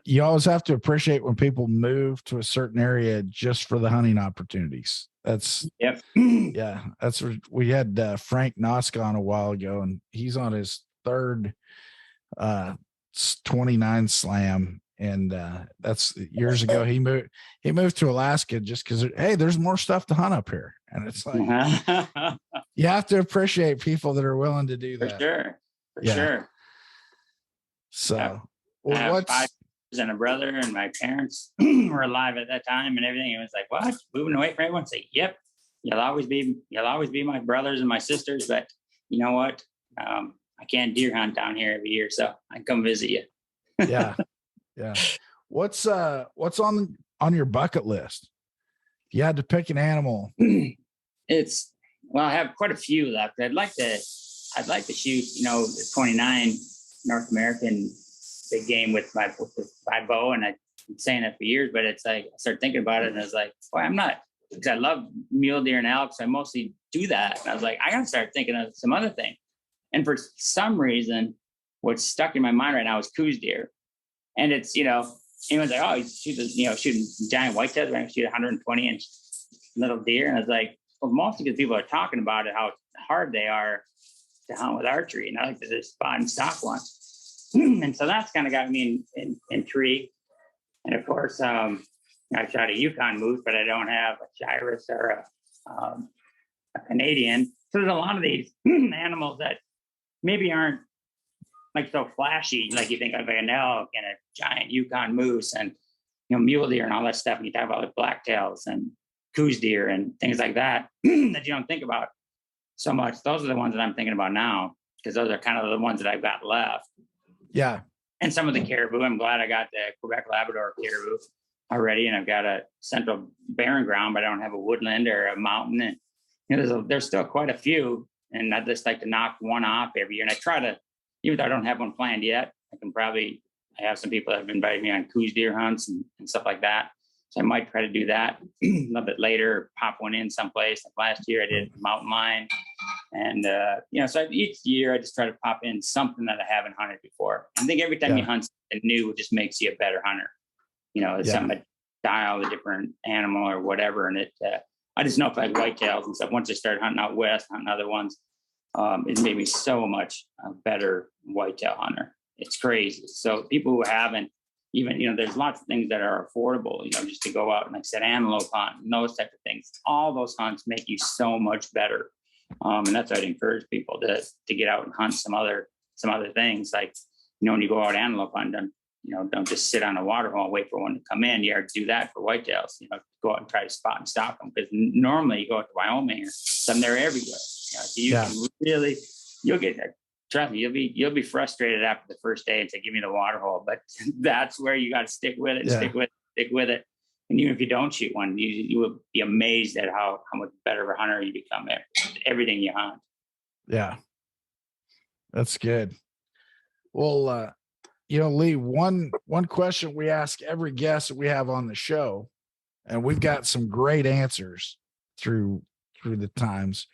you always have to appreciate when people move to a certain area just for the hunting opportunities. That's that's we had Frank Noska on a while ago, and he's on his 3rd 29 slam, And that's years ago. He moved to Alaska just because, hey, there's more stuff to hunt up here. And it's like, you have to appreciate people that are willing to do that. For sure. So I have 5 sisters and a brother, and my parents were alive at that time and everything. It was like, what? Moving away from everyone? Say, yep, you'll always be my brothers and my sisters. But you know what? I can't deer hunt down here every year, so I come visit you. Yeah. What's on your bucket list? If you had to pick an animal. I have quite a few left. I'd like to shoot, the 29 North American big game with my bow, and I've been saying that for years, but it's like I started thinking about it, and I was like, boy, I'm not, because I love mule deer and elk, so I mostly do that. And I was like, I gotta start thinking of some other thing. And for some reason, what's stuck in my mind right now is coos deer. And it's, anyone's like, oh, you shooting giant whitetails, we're going to shoot 120-inch little deer. And I was like, well, mostly because people are talking about it, how hard they are to hunt with archery. And I like to just spot and stock one. And so that's kind of got me intrigued. And of course, I shot a Yukon moose, but I don't have a Gyrus or a Canadian. So there's a lot of these animals that maybe aren't like so flashy, like you think of an elk and a giant Yukon moose and mule deer and all that stuff. And you talk about like blacktails and coos deer and things like that that you don't think about so much. Those are the ones that I'm thinking about now, because those are kind of the ones that I've got left. Yeah. And some of the caribou. I'm glad I got the Quebec Labrador caribou already, and I've got a central barren ground, but I don't have a woodland or a mountain. And there's still quite a few, and I just like to knock one off every year. And I try to, even though I don't have one planned yet, I have some people that have invited me on coos deer hunts and stuff like that. So I might try to do that a little bit later, pop one in someplace. Like last year I did mountain lion. And, so each year I just try to pop in something that I haven't hunted before. I think every time you hunt something new, it just makes you a better hunter. It's something to dial a different animal or whatever. And I just know if like whitetails and stuff, once I started hunting out west, hunting other ones, it made me so much a better whitetail hunter. It's crazy. So people who haven't even, there's lots of things that are affordable, just to go out and like I said, antelope hunt and those types of things. All those hunts make you so much better. And that's what I'd encourage people to get out and hunt some other things. Like, when you go out antelope hunting, don't just sit on a water hole and wait for one to come in. You have to do that for whitetails, go out and try to spot and stalk them. Because normally you go out to Wyoming or something, they're everywhere. So you can really, you'll get there. Trust me, you'll be frustrated after the first day and say, give me the water hole. But that's where you got to stick with it, stick with it. And even if you don't shoot one, you will be amazed at how much better of a hunter you become at everything you hunt. Yeah. That's good. Well, Lee, one question we ask every guest that we have on the show, and we've got some great answers through the times,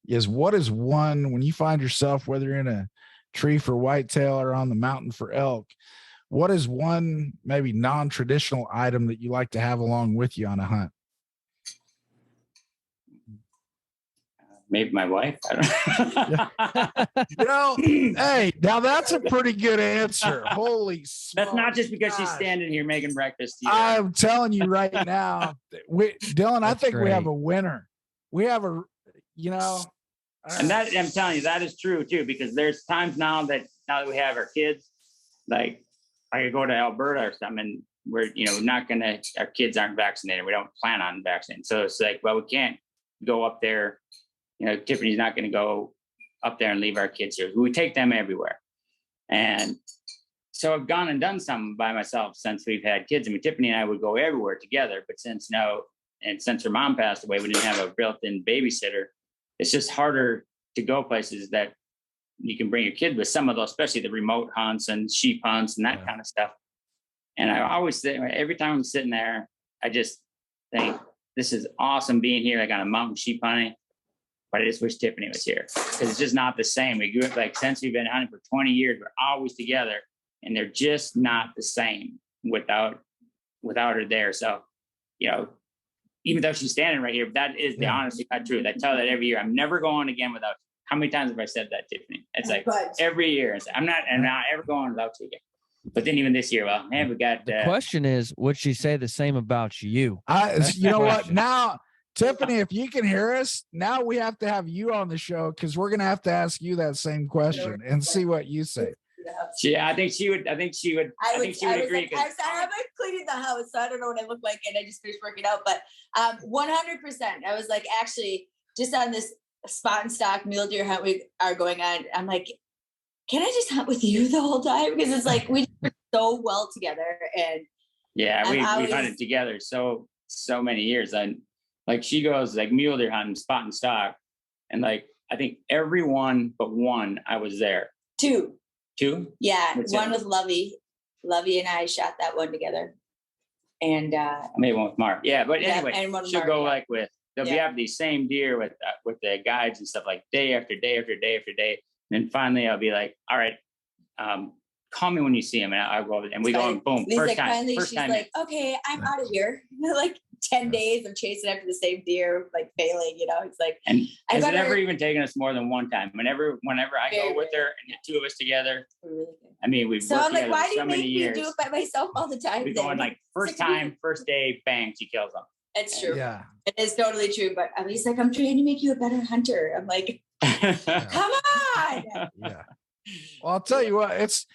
is what is one, when you find yourself, whether you're in a tree for whitetail or on the mountain for elk, what is one maybe non-traditional item that you like to have along with you on a hunt? Maybe my wife. I don't know. Hey, now that's a pretty good answer. Holy smokes. That's not just because she's standing here making breakfast. I'm telling you right now, Dylan, I think we have a winner. We have and that, I'm telling you, that is true too, because there's times now that we have our kids, like I could go to Alberta or something, and our kids aren't vaccinated. We don't plan on vaccinating. So it's like, well, we can't go up there. Tiffany's not going to go up there and leave our kids here. We take them everywhere. And so I've gone and done something by myself since we've had kids. I mean, Tiffany and I would go everywhere together, but since her mom passed away, we didn't have a built-in babysitter. It's just harder to go places that you can bring your kid with, some of those, especially the remote hunts and sheep hunts and that kind of stuff. And I always say, every time I'm sitting there, I just think, this is awesome being here. I got a mountain sheep hunting, but I just wish Tiffany was here, because it's just not the same. We grew up, since we've been hunting for 20 years, we're always together, and they're just not the same without her there. So, even though she's standing right here, that is the honest truth. I tell that every year. I'm never going again without you. How many times have I said that, Tiffany? It's like every year. I'm not ever going without you again. But then even this year, well, man, we got The question is, would she say the same about you? You know what? Now, Tiffany, if you can hear us, now we have to have you on the show because we're gonna have to ask you that same question and see what you say. Yeah, I think she would agree. Like, I'm cleaning the house, so I don't know what I look like, and I just finished working out. But 100%, I was like, actually, just on this spot and stock mule deer hunt we are going on, I'm like, can I just hunt with you the whole time? Because it's like we work so well together, and yeah, we've hunted together so many years. And like she goes like mule deer hunting, spot and stock, and like I think everyone but one I was there. Two. Yeah, What's one it? with Lovey. Lovey and I shot that one together, and I made one with Mark. Yeah, but anyway, she'll go like with. We have these same deer with the guides and stuff like day after day after day after day. And then finally I'll be like, all right, call me when you see him. And I'll go over and we go and boom. Lee's first like, time. Finally, first she's time. like, okay, I'm out of here. Like 10 days of chasing after the same deer, like failing, it's like. And has it ever even taken us more than one time? Whenever I go with her and the two of us together, really good. I mean, we've so worked I'm like, together why for do you so make many me years. do it by myself all the time? We go in like first day, bang, she kills them. It's true. Yeah, it is totally true. But he's like, I'm trying to make you a better hunter. I'm like, come on. Yeah. Well, I'll tell you what, it's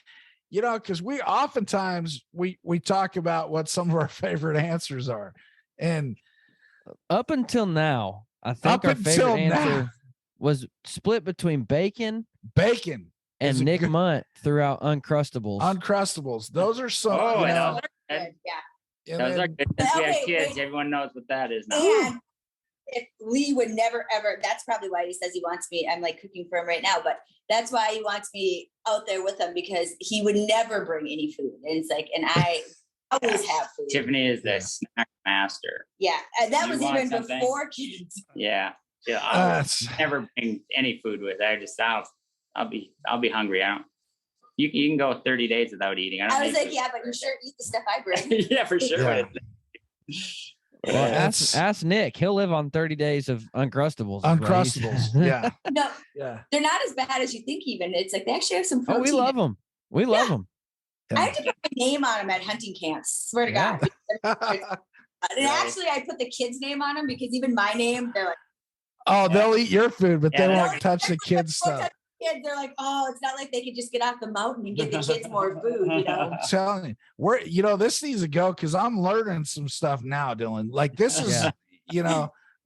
because we oftentimes we talk about what some of our favorite answers are, and Up until now, I think our favorite answer was split between bacon and Nick Munt throughout Uncrustables. Those are some. Yeah. Those are good. Since we have kids, everyone knows what that is now. And if Lee would never ever, that's probably why he says he wants me. I'm like cooking for him right now, but that's why he wants me out there with him, because he would never bring any food. And it's like, and I always have food. Tiffany is the snack master. Yeah. And that was even before kids. Yeah. I'll never bring any food with. I'll be hungry. You can go 30 days without eating. I was like, yeah, but you sure eat the stuff I bring. Yeah, for sure. Yeah. Well, ask Nick. He'll live on 30 days of Uncrustables. Yeah. No, they're not as bad as you think even. It's like they actually have some protein. Oh, we love them. We love them. I have to put my name on them at hunting camps. Swear to God. And actually, I put the kids' name on them because even my name, they're like, oh, they'll eat your food, but they won't touch the kids' stuff. Kids, they're like, oh, it's not like they could just get off the mountain and give the kids more food, I'm telling you, this needs to go because I'm learning some stuff now, Dylan. Like this is,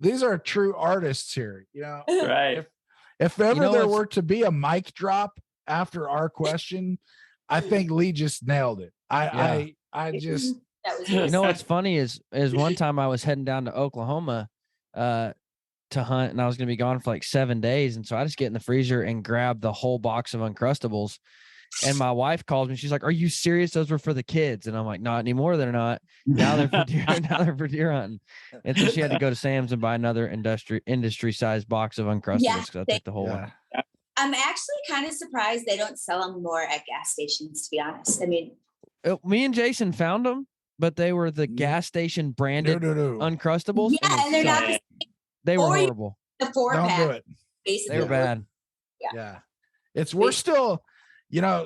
these are true artists here. Right. If ever there were to be a mic drop after our question, I think Lee just nailed it. I just. What's funny is one time I was heading down to Oklahoma, to hunt, and I was going to be gone for like 7 days. And so I just get in the freezer and grab the whole box of Uncrustables. And my wife calls me. She's like, "Are you serious? Those were for the kids." And I'm like, "Not anymore. They're not. Now they're for deer. Now they're for deer hunting." And so she had to go to Sam's and buy another industry sized box of Uncrustables because I took the whole one. I'm actually kind of surprised they don't sell them more at gas stations, to be honest. I mean, me and Jason found them, but they were the gas station branded Uncrustables. Yeah, and they're not. They were horrible. The 4-pack. Don't do it. Basically. They were bad. Yeah. We're still,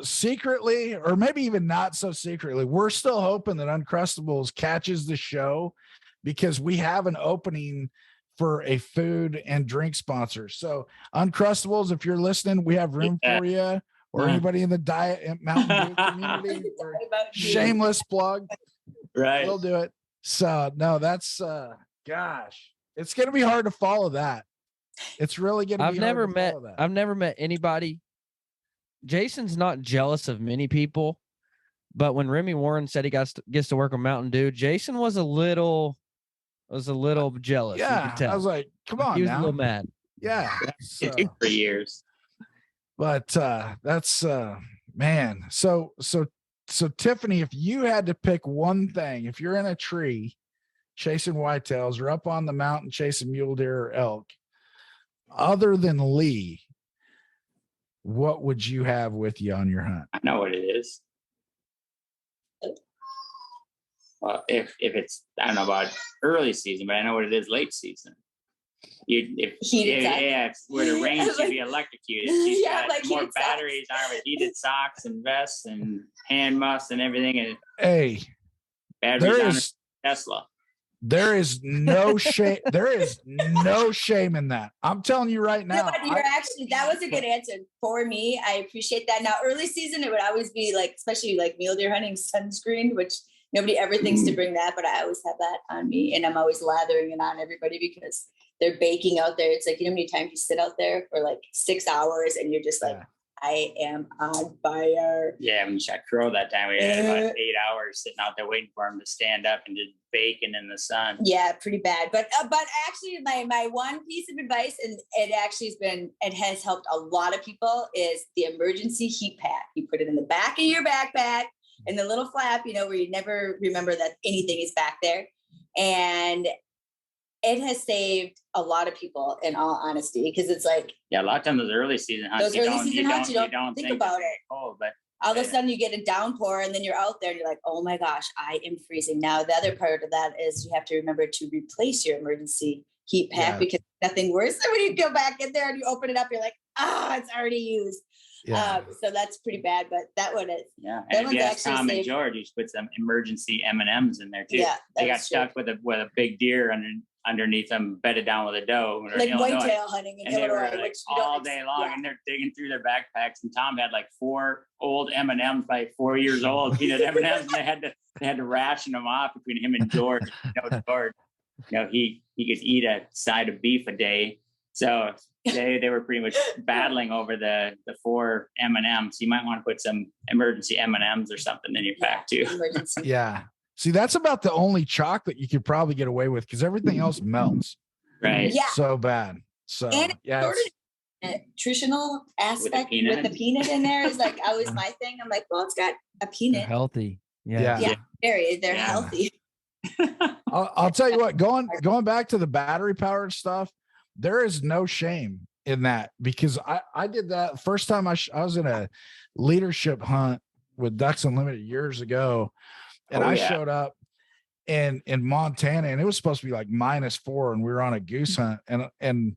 secretly, or maybe even not so secretly, we're still hoping that Uncrustables catches the show because we have an opening for a food and drink sponsor. So Uncrustables, if you're listening, we have room for you, or anybody in the Diet and Mountain Dew community. Shameless plug. Right. We'll do it. So no, that's gosh. It's going to be hard to follow that. It's really going to be hard to follow that. I've never met anybody. Jason's not jealous of many people, but when Remy Warren said he gets to work with Mountain Dew, Jason was a little jealous. Yeah. You could tell. I was like, come on, he was now. a little mad. Yeah. So, for years. But that's man. So Tiffany, if you had to pick one thing, if you're in a tree chasing whitetails or up on the mountain chasing mule deer or elk, other than Lee, what would you have with you on your hunt? I know what it is. Well, if it's, I don't know about early season, but I know what it is late season. if we're to range, you'd be electrocuted. She's got like more batteries on her with heated socks and vests and hand muffs and everything. And Hey, batteries on her Tesla. There is no shame. There is no shame in that. I'm telling you right now. You know what, that was a good answer for me. I appreciate that. Now, early season, it would always be like, especially like mule deer hunting, sunscreen, which nobody ever thinks to bring that, but I always have that on me, and I'm always lathering it on everybody because they're baking out there. It's like, you know how many times you sit out there for like 6 hours and you're just like, I am on fire. Yeah, when you shot crow that time, we had about 8 hours sitting out there waiting for him to stand up and just baking in the sun. Yeah, pretty bad. But actually, my one piece of advice, and it has helped a lot of people, is the emergency heat pack. You put it in the back of your backpack and the little flap, where you never remember that anything is back there. And it has saved a lot of people, in all honesty, because it's like, a lot of times those early season hunts, you don't think about it. Cold, but all of a sudden you get a downpour and then you're out there and you're like, oh my gosh, I am freezing. Now, the other part of that is you have to remember to replace your emergency heat pack, because nothing worse than when you go back in there and you open it up, you're like, it's already used. Yeah. So that's pretty bad, but that one is. Yeah, and if you ask Tom and George, you should put some emergency M&Ms in there too. Yeah, they got stuck with a big deer underneath them, bedded down with a doe. Like whitetail hunting in Illinois, they were like all day long, and they're digging through their backpacks. And Tom had like 4 old M&Ms, like 4 years old, peanut M&Ms, and they had to ration them off between him and George. George, he could eat a side of beef a day, so they were pretty much battling over the 4 M&Ms. You might want to put some emergency M&Ms or something in your pack too. Yeah. See, that's about the only chocolate you could probably get away with, because everything else melts. Right. Yeah. So bad. So and sort of nutritional aspect with the peanut in there is like always my thing. I'm like, well, it's got a peanut. They're healthy. Yeah. They're healthy. I'll tell you what, going back to the battery powered stuff, there is no shame in that, because I did that first time I was in a leadership hunt with Ducks Unlimited years ago. And I showed up in Montana, and it was supposed to be like -4, and we were on a goose hunt, and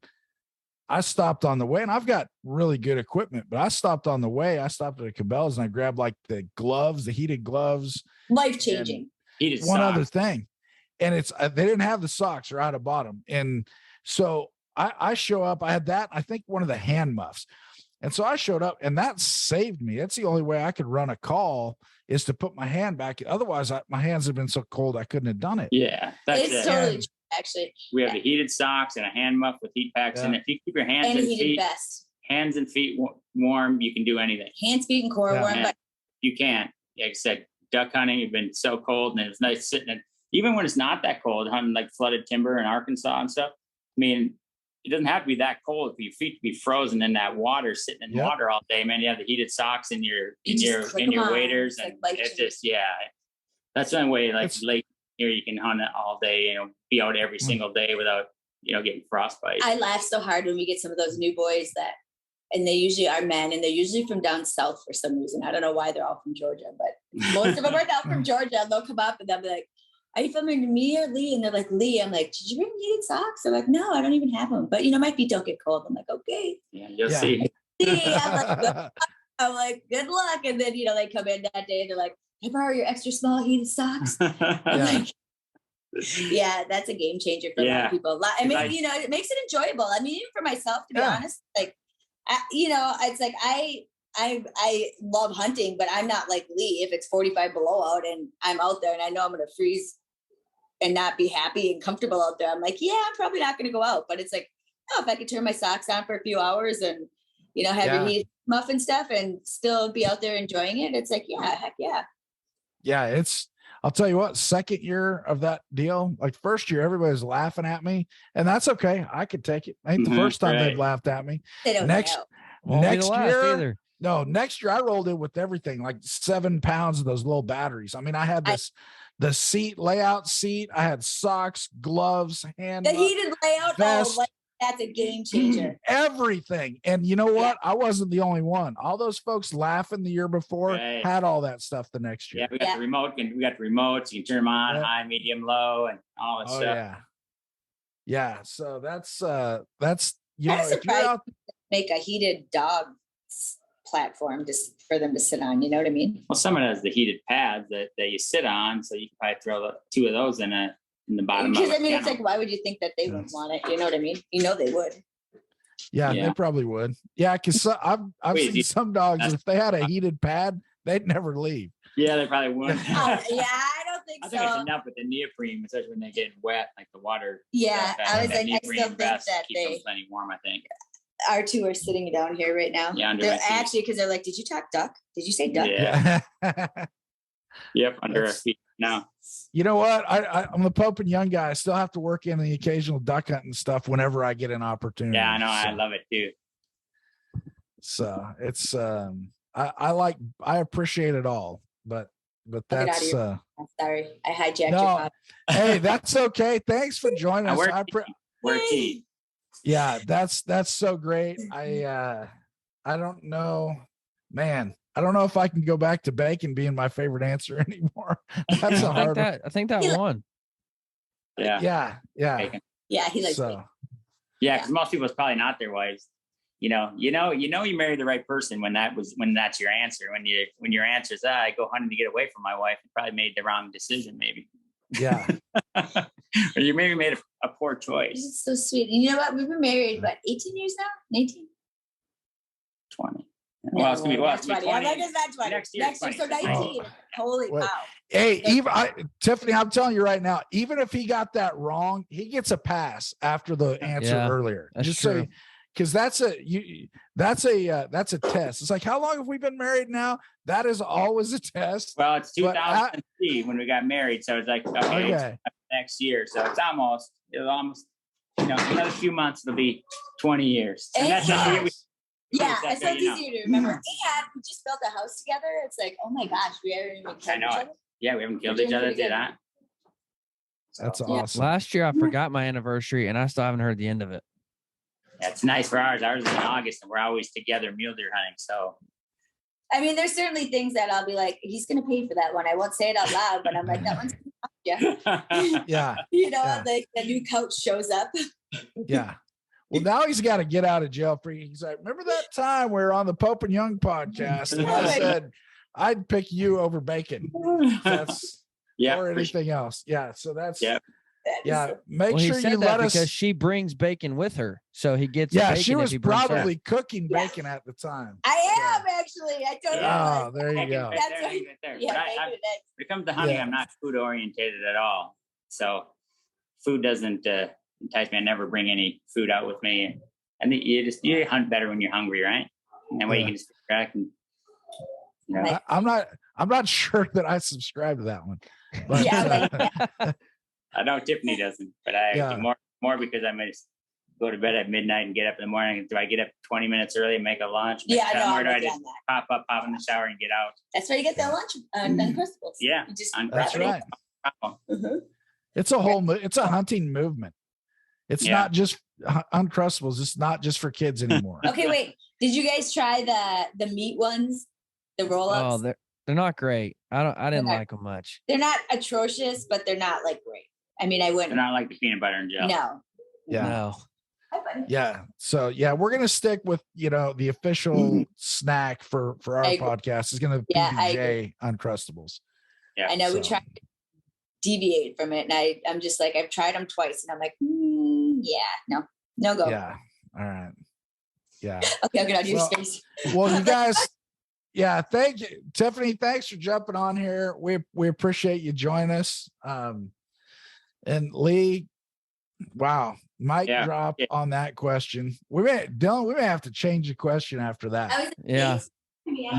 I stopped on the way, and I've got really good equipment, but I stopped on the way. I stopped at a Cabela's and I grabbed like the gloves, the heated gloves, life-changing. One other thing. And they didn't have the socks, or I'd have bought them. And so I show up, I had that, I think one of the hand muffs. And so I showed up, and that saved me. That's the only way I could run a call, is to put my hand back. Otherwise, my hands have been so cold I couldn't have done it. Yeah, it's totally true, actually. We have the heated socks and a hand muff with heat packs in it. If you keep your hands and feet warm, you can do anything. Hands, feet, and core warm. But you can't. Like I said, duck hunting, you've been so cold, and it's nice sitting in. Even when it's not that cold, hunting like flooded timber in Arkansas and stuff. I mean, it doesn't have to be that cold for your feet to be frozen in that water, sitting in water all day, man. You have the heated socks in your waders, and it's just that's the only way. Like late here, you can hunt it all day. Be out every single day without getting frostbite. I laugh so hard when we get some of those new boys and they usually are men, and they're usually from down south for some reason. I don't know why they're all from Georgia, but most of them are now from Georgia. They'll come up and they'll be like, are you filming me or Lee? And they're like, Lee. I'm like, did you bring heated socks? They're like, no, I don't even have them. But, my feet don't get cold. I'm like, okay. Yeah, you'll see. I'm like, good luck. And then, they come in that day and they're like, can I borrow your extra small heated socks? I'm like, yeah, that's a game changer for a lot of people. I mean, it makes it enjoyable. I mean, even for myself, to be honest, like, it's like, I love hunting, but I'm not like Lee. If it's 45 below out and I'm out there and I know I'm going to freeze and not be happy and comfortable out there, I'm like, yeah, I'm probably not going to go out. But it's like, if I could turn my socks on for a few hours and, have your heat muffin stuff and still be out there enjoying it, it's like, yeah, heck yeah. Yeah, I'll tell you what, second year of that deal, like first year, everybody's laughing at me, and that's okay. I could take it. Ain't the first time they've laughed at me. They don't next year. No, next year I rolled in with everything, like 7 pounds of those little batteries. I mean, I had the layout seat. I had socks, gloves, the heated layout. Vest, that's a game changer. Everything. And you know what? I wasn't the only one. All those folks laughing the year before had all that stuff the next year. Yeah, we got the remote. We got the remotes. You can turn them on, high, medium, low, and all that stuff. Yeah. Yeah. So that's you I'm know, if you're out, make a heated dog platform just for them to sit on. You know what I mean? Well, someone has the heated pads that you sit on, so you can probably throw two of those in the bottom. Because of I mean, kennel. it's like, why would you think that they wouldn't want it? You know what I mean? You know they would. yeah, they probably would. Yeah, because I've seen some dogs, if they had a heated pad, they'd never leave. Yeah, they probably wouldn't. Yeah, I don't think so. I think it's enough with the neoprene, especially when they get wet, like the water. Yeah, I was like, I still think that keep them plenty warm. I think our two are sitting down here right now. Yeah, under they're actually, because they're like, "Did you talk duck? Did you say duck?" Yeah. Yep, under our feet now. You know what? I'm the Pope and Young guy. I still have to work in the occasional duck hunting stuff whenever I get an opportunity. Yeah, I know. So, I love it too. So it's I appreciate it all, but that's I'm sorry, I hijacked your no. pop. Hey, that's okay. Thanks for joining us. We're team. Yeah, that's so great. I don't know, man. I don't know if I can go back to bacon being my favorite answer anymore. That's a hard one. I think that won. Yeah. Yeah. Yeah, he likes so. Yeah, because most people, it's probably not their wives. You married the right person when that's your answer. When your answer is, I go hunting to get away from my wife, you probably made the wrong decision, maybe. Yeah. Or you maybe made a poor choice. It's so sweet. And you know what? We've been married, 18 years now? 19? 20. No, Well, it's going to be 20. I'm like, it's not 20. Next year, so 19. Holy Wait. cow. Hey, Tiffany, I'm telling you right now, even if he got that wrong, he gets a pass after the answer earlier. That's Just true. so, because that's a test. It's like, how long have we been married now? That is always a test. Well, it's 2003 when we got married, so it's like okay. Next year, so it's almost another few months it'll be 20 years. And that's yeah, it's so easy to remember. And we just built a house together. It's like, oh my gosh, we haven't even killed each other. Yeah, we haven't killed each other. Did that? That's awesome. Last year I forgot my anniversary, and I still haven't heard the end of it. That's nice for ours. Ours is in August, and we're always together mule deer hunting. So, I mean, there's certainly things that I'll be like, he's going to pay for that one. I won't say it out loud, but I'm like, that one's Yeah. Like the new couch shows up. Yeah. Well, now he's got to get out of jail free. He's like, remember that time we were on the Pope and Young podcast, and I said I'd pick you over bacon. That's or anything else. Yeah. So that's Make sure you let us, because she brings bacon with her, so he gets. Yeah, bacon she was probably her. cooking bacon at the time. I am actually. I told you. Oh, there you go. That's right. Yeah, when it comes to hunting, I'm not food orientated at all. So food doesn't entice me. I never bring any food out with me. And you hunt better when you're hungry, right? And that way you can just sit back and. I'm not sure that I subscribe to that one. But, I know Tiffany doesn't, but I more because I might go to bed at midnight and get up in the morning. Do I get up 20 minutes early and make a lunch? Or do I just pop in the shower and get out? That's why you get that lunch uncrustables. Yeah, that's right. It's a hunting movement. It's not just uncrustables. It's not just for kids anymore. Okay, wait. Did you guys try the meat ones, the rollups? Oh, they're not great. I didn't like them much. They're not atrocious, but they're not like great. I mean, I wouldn't. They're not like the peanut butter and jelly. No. Yeah. No. Yeah. So we're gonna stick with the official snack for our podcast is gonna be PBJ Uncrustables. Yeah. I know we tried to deviate from it, and I'm just like, I've tried them twice, and I'm like, no go. Yeah. All right. Yeah. Okay, I'll get out of your space. Well, you guys. Yeah, thank you, Tiffany. Thanks for jumping on here. We appreciate you joining us. And Lee, wow, mic drop on that question. Dylan, we may have to change the question after that. I'm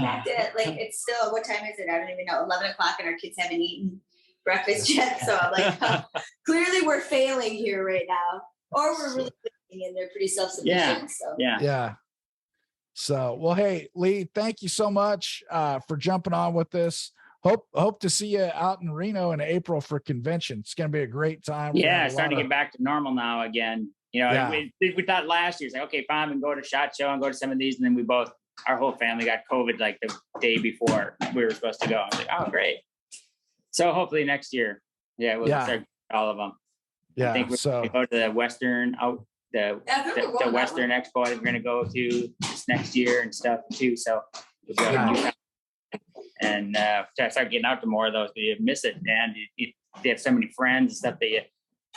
back to it's still, what time is it? I don't even know. 11 o'clock, and our kids haven't eaten breakfast yet. So I'm like, clearly we're failing here right now, or we're really living, and they're pretty self-sufficient. Yeah. So, well, hey, Lee, thank you so much for jumping on with this. Hope to see you out in Reno in April for convention. It's going to be a great time. Yeah, starting to get back to normal now again. We thought last year, it's like, okay, fine, we can go to SHOT Show and go to some of these. And then our whole family got COVID like the day before we were supposed to go. I was like, oh, great. So hopefully next year, we'll start all of them. Yeah. I think we're So going to go to the Western the Western Expo. I think we're going to go to this next year and stuff too. So we'll be able to and try to start getting out to more of those. But you miss it, man. You have so many friends and stuff that you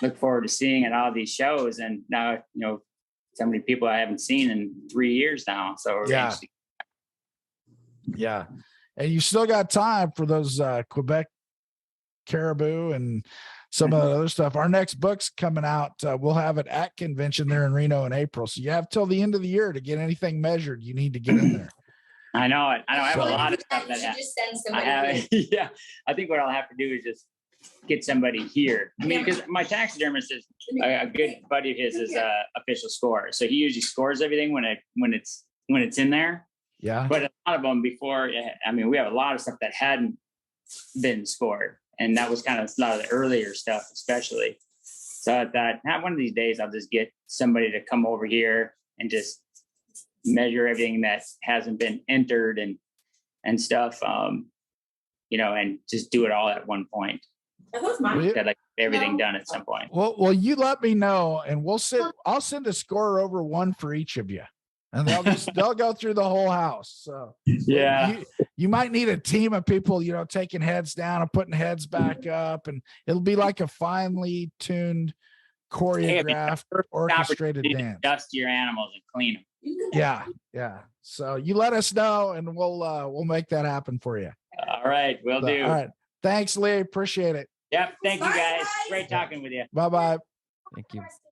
look forward to seeing at all these shows. And now, you know, so many people I haven't seen in 3 years now. So yeah. And you still got time for those Quebec caribou and some of the other stuff. Our next book's coming out. We'll have it at convention there in Reno in April. So you have till the end of the year to get anything measured. You need to get in there. I know it. I have So a lot of stuff you should just send somebody. Yeah. I think what I'll have to do is just get somebody here. I mean, because my taxidermist is a good buddy of his is a official scorer. So he usually scores everything when it's in there. Yeah. But a lot of them before, I mean, we have a lot of stuff that hadn't been scored. And that was kind of a lot of the earlier stuff, especially. So I thought, one of these days I'll just get somebody to come over here and just measure everything that hasn't been entered and stuff, you know, and just do it all at one point. Like everything done at some point. Well, you let me know, and I'll send a scorer over, one for each of you, and they'll go through the whole house. So yeah, you might need a team of people, you know, taking heads down and putting heads back up, and it'll be like a finely tuned, choreographed, orchestrated dance. Dust your animals and clean them. Yeah. So you let us know, and we'll make that happen for you. All right, will do. All right. Thanks, Lee. Appreciate it. Yep. Thank you, guys. Great talking with you. Bye-bye. Thank you.